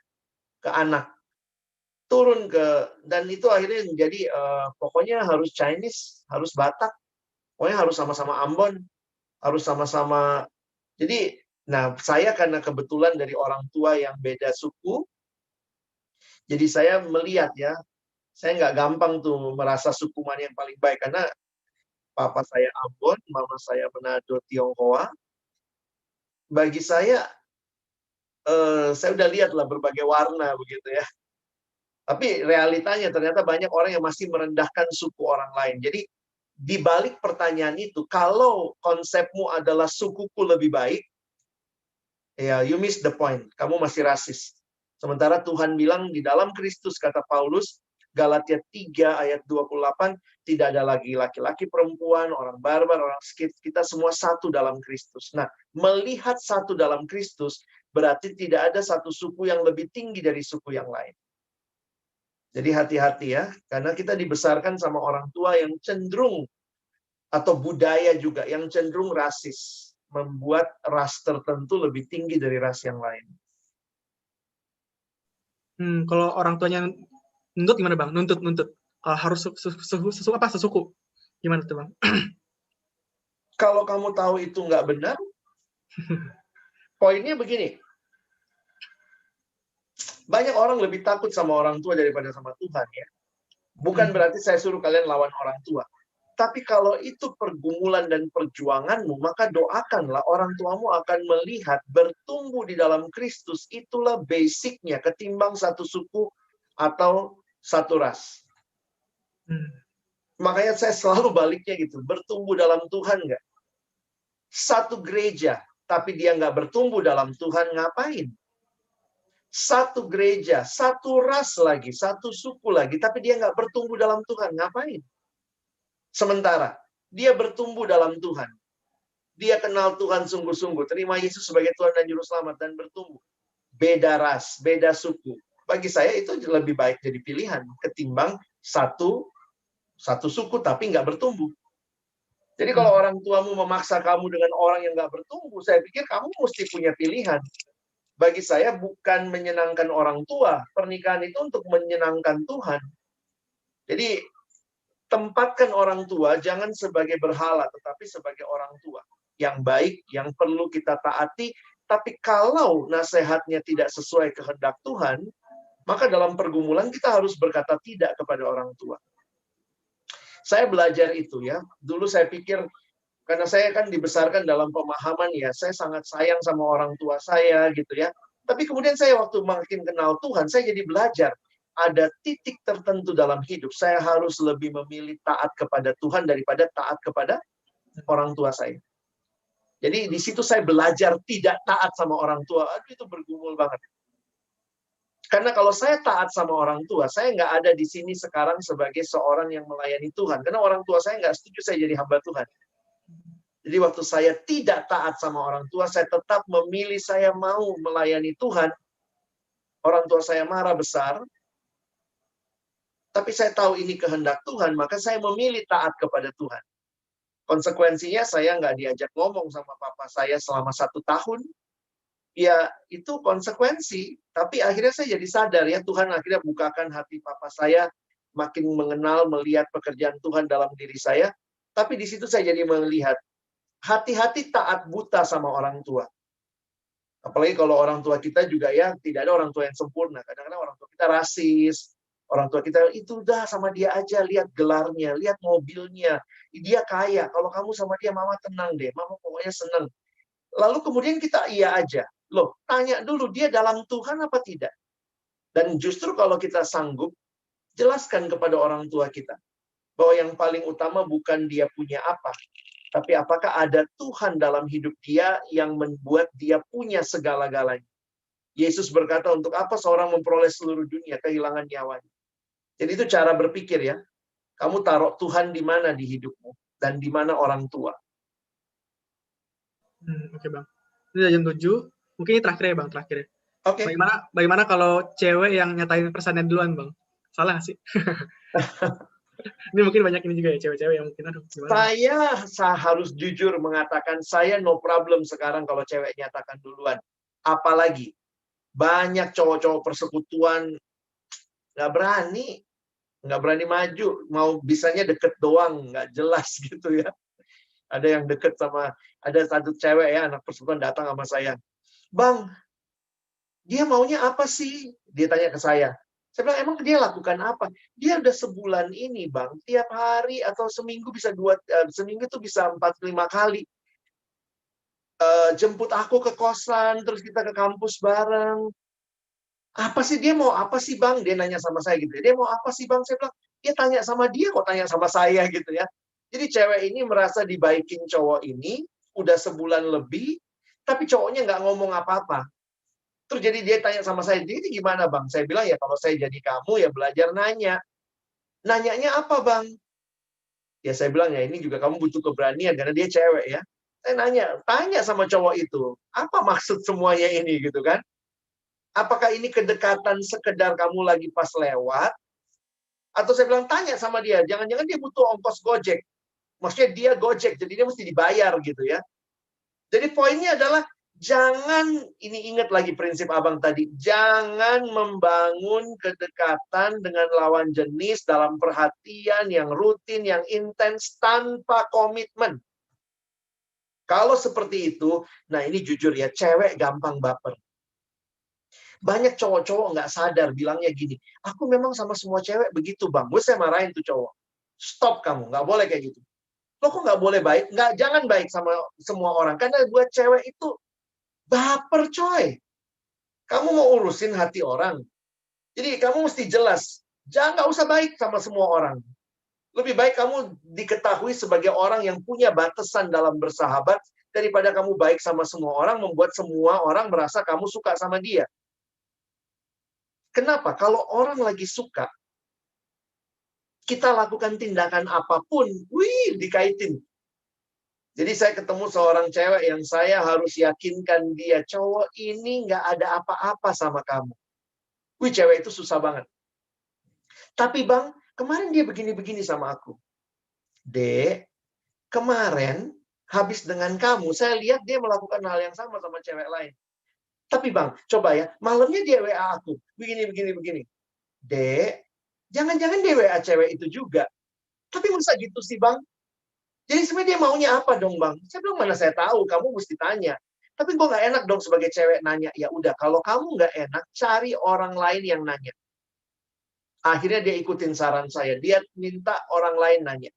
ke anak. Turun dan itu akhirnya menjadi pokoknya harus Chinese, harus Batak, pokoknya harus sama-sama Ambon, harus sama-sama. Jadi, nah saya karena kebetulan dari orang tua yang beda suku, jadi saya melihat ya, saya nggak gampang tuh merasa suku mana yang paling baik, karena papa saya Ambon, mama saya Manado Tionghoa. Bagi saya udah lihat lah berbagai warna begitu ya. Tapi realitanya ternyata banyak orang yang masih merendahkan suku orang lain. Jadi di balik pertanyaan itu, kalau konsepmu adalah sukuku lebih baik, ya you miss the point. Kamu masih rasis. Sementara Tuhan bilang di dalam Kristus, kata Paulus, Galatia 3 ayat 28, tidak ada lagi laki-laki, perempuan, orang barbar, orang skit, kita semua satu dalam Kristus. Nah, melihat satu dalam Kristus berarti tidak ada satu suku yang lebih tinggi dari suku yang lain. Jadi hati-hati ya, karena kita dibesarkan sama orang tua yang cenderung, atau budaya juga yang cenderung rasis, membuat ras tertentu lebih tinggi dari ras yang lain. Kalau orang tuanya nuntut gimana Bang? Nuntut. Harus sesuku. Gimana tuh Bang? Kalau kamu tahu itu nggak benar, poinnya begini. Banyak orang lebih takut sama orang tua daripada sama Tuhan ya. Bukan berarti saya suruh kalian lawan orang tua. Tapi kalau itu pergumulan dan perjuanganmu, maka doakanlah orang tuamu akan melihat bertumbuh di dalam Kristus. Itulah basicnya ketimbang satu suku atau satu ras. Makanya saya selalu baliknya gitu. Bertumbuh dalam Tuhan nggak? Satu gereja, tapi dia nggak bertumbuh dalam Tuhan, ngapain? Satu gereja, satu ras lagi, satu suku lagi, tapi dia nggak bertumbuh dalam Tuhan, ngapain? Sementara dia bertumbuh dalam Tuhan, dia kenal Tuhan sungguh-sungguh, terima Yesus sebagai Tuhan dan Juru Selamat, dan bertumbuh. Beda ras, beda suku. Bagi saya itu lebih baik jadi pilihan ketimbang satu suku tapi nggak bertumbuh. Jadi kalau orang tuamu memaksa kamu dengan orang yang nggak bertumbuh, saya pikir kamu mesti punya pilihan. Bagi saya bukan menyenangkan orang tua, pernikahan itu untuk menyenangkan Tuhan. Jadi tempatkan orang tua jangan sebagai berhala, tetapi sebagai orang tua yang baik, yang perlu kita taati. Tapi kalau nasihatnya tidak sesuai kehendak Tuhan, maka dalam pergumulan kita harus berkata tidak kepada orang tua. Saya belajar itu ya. Dulu saya pikir, karena saya kan dibesarkan dalam pemahaman ya, saya sangat sayang sama orang tua saya gitu ya. Tapi kemudian saya waktu makin kenal Tuhan, saya jadi belajar. Ada titik tertentu dalam hidup, saya harus lebih memilih taat kepada Tuhan daripada taat kepada orang tua saya. Jadi di situ saya belajar tidak taat sama orang tua. Aduh, itu bergumul banget. Karena kalau saya taat sama orang tua, saya nggak ada di sini sekarang sebagai seorang yang melayani Tuhan. Karena orang tua saya nggak setuju saya jadi hamba Tuhan. Jadi waktu saya tidak taat sama orang tua, saya tetap memilih saya mau melayani Tuhan. Orang tua saya marah besar, tapi saya tahu ini kehendak Tuhan, maka saya memilih taat kepada Tuhan. Konsekuensinya saya nggak diajak ngomong sama papa saya selama 1 tahun. Ya itu konsekuensi. Tapi akhirnya saya jadi sadar ya, Tuhan akhirnya bukakan hati papa saya, makin mengenal, melihat pekerjaan Tuhan dalam diri saya. Tapi di situ saya jadi melihat, hati-hati taat buta sama orang tua. Apalagi kalau orang tua kita juga ya, tidak ada orang tua yang sempurna. Kadang-kadang orang tua kita rasis. Orang tua kita, itu udah sama dia aja, lihat gelarnya, lihat mobilnya. Dia kaya, kalau kamu sama dia, mama tenang deh, mama pokoknya seneng. Lalu kemudian kita iya aja. Loh, tanya dulu, dia dalam Tuhan apa tidak? Dan justru kalau kita sanggup, jelaskan kepada orang tua kita. Bahwa yang paling utama bukan dia punya apa, tapi apakah ada Tuhan dalam hidup dia yang membuat dia punya segala-galanya. Yesus berkata, untuk apa seorang memperoleh seluruh dunia, kehilangan nyawanya. Jadi itu cara berpikir ya. Kamu taruh Tuhan di mana di hidupmu, dan di mana orang tua. Oke Bang. Ini udah jam 7. Mungkin ini terakhir ya Bang, terakhir ya. Oke. Bagaimana kalau cewek yang nyatain perasaannya duluan Bang? Salah nggak sih? Ini mungkin banyak ini juga ya, cewek-cewek yang mungkin, aduh gimana? Saya harus jujur mengatakan, saya no problem sekarang kalau cewek nyatakan duluan. Apalagi, banyak cowok-cowok persekutuan nggak berani maju, mau bisanya deket doang, nggak jelas gitu ya. Ada yang deket sama, ada satu cewek ya, anak persekutuan datang sama saya, Bang, dia maunya apa sih? Dia tanya ke saya. Saya bilang, emang dia lakukan apa? Dia udah sebulan ini, Bang, tiap hari atau seminggu bisa seminggu tuh bisa 4-5 kali. Jemput aku ke kosan, terus kita ke kampus bareng. Apa sih dia mau apa sih Bang? Dia nanya sama saya gitu. Dia mau apa sih Bang? Saya bilang, dia tanya sama dia kok tanya sama saya gitu ya. Jadi cewek ini merasa dibaikin cowok ini udah sebulan lebih, tapi cowoknya nggak ngomong apa-apa. Terus jadi dia tanya sama saya, jadi gimana Bang? Saya bilang ya kalau saya jadi kamu ya belajar nanya. Nanyanya apa Bang? Ya saya bilang ya ini juga kamu butuh keberanian karena dia cewek ya. Saya tanya sama cowok itu, apa maksud semuanya ini gitu kan? Apakah ini kedekatan sekedar kamu lagi pas lewat? Atau saya bilang tanya sama dia, jangan-jangan dia butuh ongkos Gojek. Maksudnya dia Gojek, jadi dia mesti dibayar gitu ya. Jadi poinnya adalah jangan, ini ingat lagi prinsip abang tadi, jangan membangun kedekatan dengan lawan jenis dalam perhatian yang rutin, yang intens, tanpa komitmen. Kalau seperti itu, nah ini jujur ya, cewek gampang baper. Banyak cowok-cowok nggak sadar bilangnya gini, aku memang sama semua cewek begitu bang. Gue saya marahin tuh cowok. Stop kamu, nggak boleh kayak gitu. Lo kok nggak boleh baik? Jangan baik sama semua orang. Karena buat cewek itu baper coy. Kamu mau urusin hati orang. Jadi kamu mesti jelas. Jangan nggak usah baik sama semua orang. Lebih baik kamu diketahui sebagai orang yang punya batasan dalam bersahabat daripada kamu baik sama semua orang, membuat semua orang merasa kamu suka sama dia. Kenapa? Kalau orang lagi suka, kita lakukan tindakan apapun, dikaitin. Jadi saya ketemu seorang cewek yang saya harus yakinkan dia, cowok ini nggak ada apa-apa sama kamu. Cewek itu susah banget. Tapi bang, kemarin dia begini-begini sama aku. Dek, kemarin habis dengan kamu, saya lihat dia melakukan hal yang sama cewek lain. Tapi bang, coba ya, malamnya dia WA aku, begini. Dek, jangan-jangan dia WA cewek itu juga. Tapi masa gitu sih bang? Jadi sebenarnya dia maunya apa dong bang? Saya bilang mana saya tahu, kamu mesti tanya. Tapi gue nggak enak dong sebagai cewek nanya. Ya udah, kalau kamu nggak enak, cari orang lain yang nanya. Akhirnya dia ikutin saran saya. Dia minta orang lain nanya.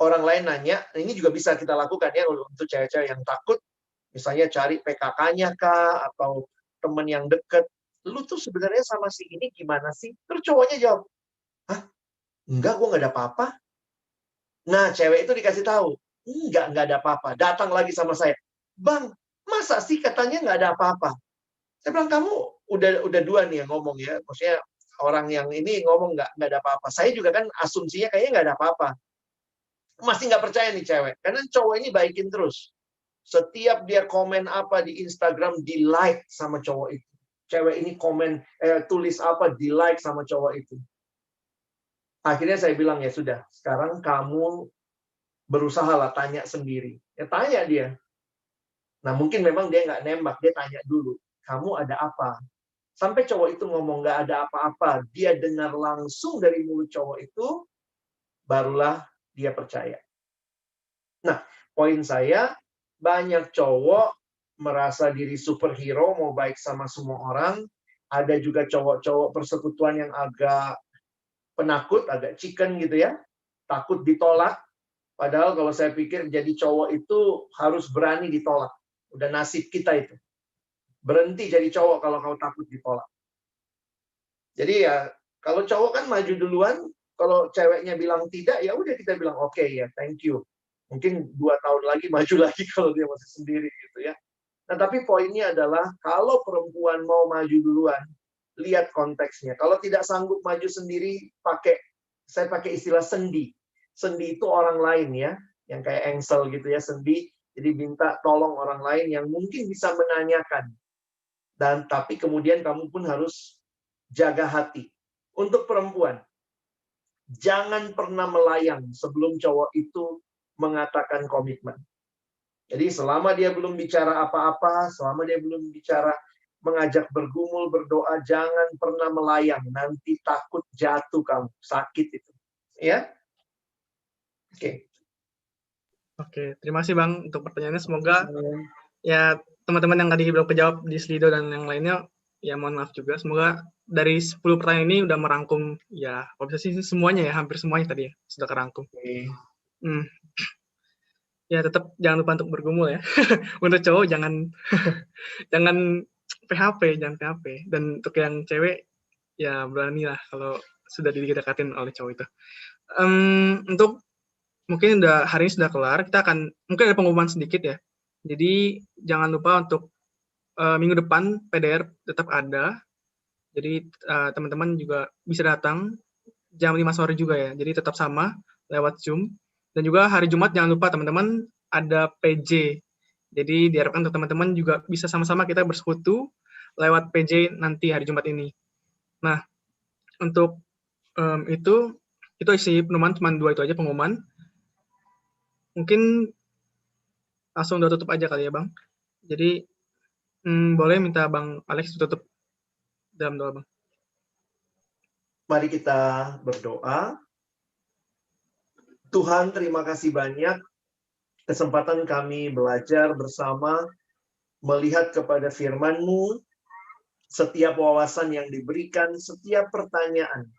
Orang lain nanya, ini juga bisa kita lakukan ya untuk cewek-cewek yang takut. Misalnya cari PKK-nya kah, atau temen yang deket. Lu tuh sebenarnya sama si ini gimana sih? Terus cowoknya jawab, hah? Enggak, gue nggak ada apa-apa. Nah, cewek itu dikasih tahu, enggak ada apa-apa. Datang lagi sama saya, bang, masa sih katanya nggak ada apa-apa? Saya bilang, kamu udah dua nih yang ngomong ya. Maksudnya orang yang ini ngomong nggak ada apa-apa. Saya juga kan asumsinya kayaknya nggak ada apa-apa. Masih nggak percaya nih cewek. Karena cowok ini baikin terus. Setiap dia komen apa di Instagram, di-like sama cowok itu. Cewek ini komen, tulis apa, di-like sama cowok itu. Akhirnya saya bilang, ya sudah, sekarang kamu berusaha lah tanya sendiri. Ya tanya dia. Nah mungkin memang dia nggak nembak, dia tanya dulu, kamu ada apa? Sampai cowok itu ngomong nggak ada apa-apa, dia dengar langsung dari mulut cowok itu, barulah dia percaya. Nah, poin saya, banyak cowok merasa diri superhero, mau baik sama semua orang. Ada juga cowok-cowok persekutuan yang agak penakut, agak chicken gitu ya. Takut ditolak. Padahal kalau saya pikir jadi cowok itu harus berani ditolak. Udah nasib kita itu. Berhenti jadi cowok kalau kau takut ditolak. Jadi ya, kalau cowok kan maju duluan, kalau ceweknya bilang tidak, ya udah kita bilang oke ya, thank you. Mungkin 2 tahun lagi maju lagi kalau dia masih sendiri gitu ya. Nah, tapi poinnya adalah kalau perempuan mau maju duluan, lihat konteksnya. Kalau tidak sanggup maju sendiri, saya pakai istilah sendi. Sendi itu orang lain ya, yang kayak engsel gitu ya, sendi. Jadi minta tolong orang lain yang mungkin bisa menanyakan. Dan tapi kemudian kamu pun harus jaga hati. Untuk perempuan, jangan pernah melayang sebelum cowok itu mengatakan komitmen. Jadi selama dia belum bicara apa-apa, selama dia belum bicara mengajak bergumul, berdoa, jangan pernah melayang. Nanti takut jatuh kamu, sakit itu. Ya? Oke. Oke, terima kasih Bang untuk pertanyaannya. Semoga ya teman-teman yang tadi belum kejawab di Slido dan yang lainnya, ya mohon maaf juga. Semoga dari 10 pertanyaan ini udah merangkum, ya kalau bisa sih semuanya ya, hampir semuanya tadi ya, sudah kerangkum. Oke. Ya tetap jangan lupa untuk bergumul ya. Untuk cowok jangan PHP, jangan PHP. Dan untuk yang cewek, ya berani lah kalau sudah didekatin oleh cowok itu. Untuk mungkin hari ini sudah kelar, kita akan mungkin ada pengumuman sedikit ya. Jadi jangan lupa untuk minggu depan PDR tetap ada. Jadi teman-teman juga bisa datang jam 5 sore juga ya. Jadi tetap sama lewat Zoom. Dan juga hari Jumat jangan lupa teman-teman ada PJ. Jadi diharapkan untuk teman-teman juga bisa sama-sama kita bersekutu lewat PJ nanti hari Jumat ini. Nah, untuk itu isi pengumuman cuma 2 itu aja pengumuman. Mungkin langsung udah tutup aja kali ya Bang. Jadi boleh minta Bang Alex tutup dalam doa Bang. Mari kita berdoa. Tuhan, terima kasih banyak kesempatan kami belajar bersama, melihat kepada firman-Mu, setiap wawasan yang diberikan, setiap pertanyaan.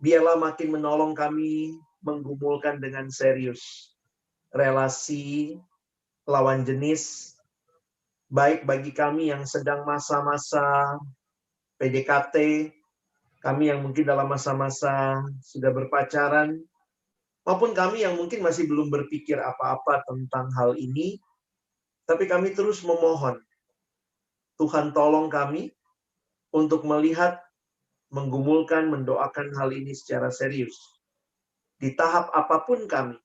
Biarlah makin menolong kami menggumulkan dengan serius relasi lawan jenis, baik bagi kami yang sedang masa-masa PDKT, kami yang mungkin dalam masa-masa sudah berpacaran, maupun kami yang mungkin masih belum berpikir apa-apa tentang hal ini, tapi kami terus memohon, Tuhan tolong kami untuk melihat, menggumulkan, mendoakan hal ini secara serius. Di tahap apapun kami,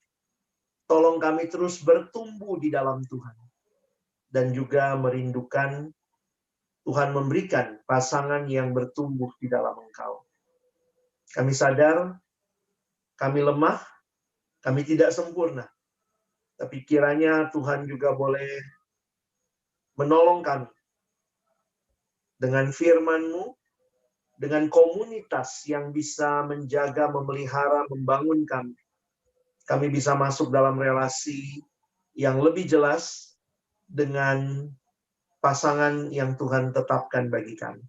tolong kami terus bertumbuh di dalam Tuhan. Dan juga merindukan Tuhan memberikan pasangan yang bertumbuh di dalam Engkau. Kami sadar, kami lemah, kami tidak sempurna. Tapi kiranya Tuhan juga boleh menolong kami dengan firman-Mu, dengan komunitas yang bisa menjaga, memelihara, membangun kami. Kami bisa masuk dalam relasi yang lebih jelas dengan pasangan yang Tuhan tetapkan bagi kami.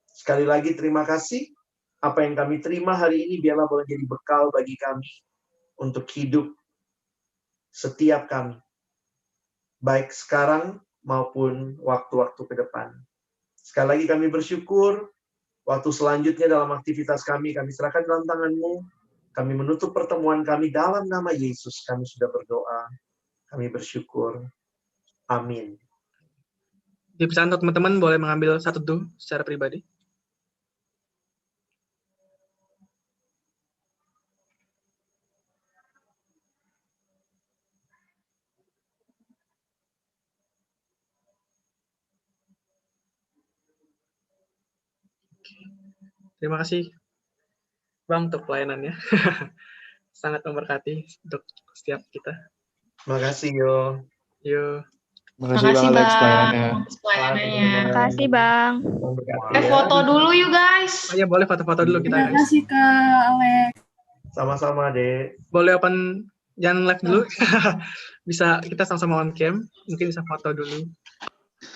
Sekali lagi terima kasih. Apa yang kami terima hari ini biarlah boleh jadi bekal bagi kami untuk hidup setiap kami, baik sekarang maupun waktu-waktu ke depan. Sekali lagi kami bersyukur, waktu selanjutnya dalam aktivitas kami serahkan dalam tangan-Mu. Kami menutup pertemuan kami dalam nama Yesus. Kami sudah berdoa, kami bersyukur. Amin. Di pesan untuk teman-teman boleh mengambil satu tuh secara pribadi. Terima kasih Bang untuk pelayanannya. Sangat memberkati untuk setiap kita. Terima kasih, Yo. Yuk. Makasih Bang Alex pelayanannya. Makasih Bang. Foto dulu yuk guys. Oh ya boleh foto-foto dulu kita Terima guys. kasih Kak Alex. Sama-sama, Dek. Boleh open, jangan live dulu. Bisa kita sama-sama on cam, mungkin bisa foto dulu.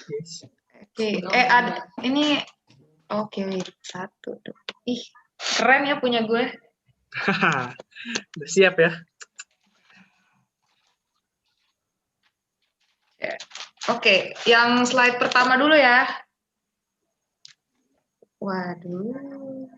Yes. Oke, ada ini. Oke, satu tuh. Ih, keren ya punya gue. Udah siap ya. Oke, yang slide pertama dulu ya. Waduh.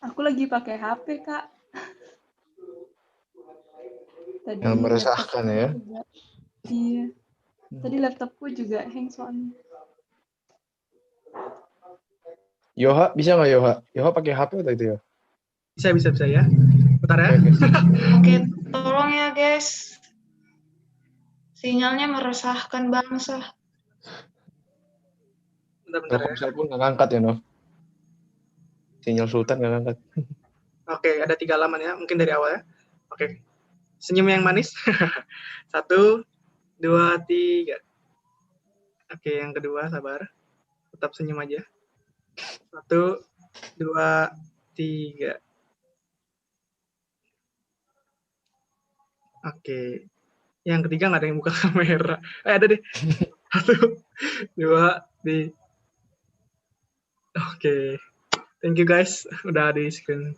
Aku lagi pakai HP, Kak. Tadi Yang meresahkan ya. juga, iya. Tadi laptopku juga hang soalnya. Yoha, bisa nggak Yoha? Yoha pakai HP atau itu ya? Bisa ya. Bentar ya. Oke, tolong ya guys. Sinyalnya meresahkan bangsa. Bentar ya. Telkomsel pun nggak ngangkat ya, Nov. Sinyal Sultan nggak ngangkat. Oke, ada 3 halaman ya, mungkin dari awal ya. Oke. Senyum yang manis. 1, 2, 3. Oke, yang kedua sabar. Tetap senyum aja. 1, 2, 3. Oke. Yang ketiga nggak ada yang buka kamera. Ada deh. 1, 2, 3. Oke. Thank you guys. Udah di screen.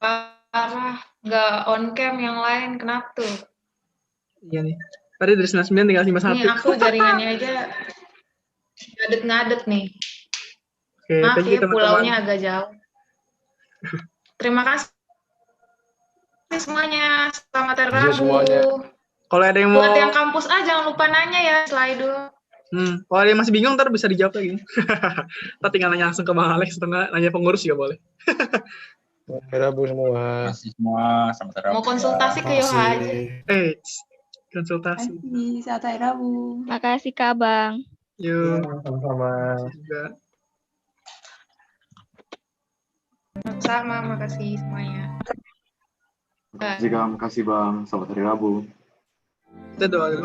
Parah, nggak on cam yang lain, kenapa tuh? Iya nih. Tadi dari 99 tinggal Nih 51. aku jaringannya aja ngadet-ngadet nih. Oke, Maaf thank you ya, teman-teman. pulaunya agak jauh. Terima kasih semuanya. Selamat hari Terima kasih semuanya. Rabu. Kalau ada yang mau Buat yang kampus A jangan lupa nanya ya, Slido. kalau ada yang masih bingung ntar bisa dijawab lagi. Ntar tinggal nanya langsung ke Bang Alex atau nggak nanya pengurus juga boleh. Hari Rabu semua. Kasih semua, selamat hari Rabu. Mau konsultasi ke Yoha aja. Konsultasi. Makasih, selamat hari Rabu. Makasih Kak Bang. Yuk. Sama-sama. Juga. Sama, makasih semuanya. Makasih Bang. Selamat hari Rabu. Kita doa dulu.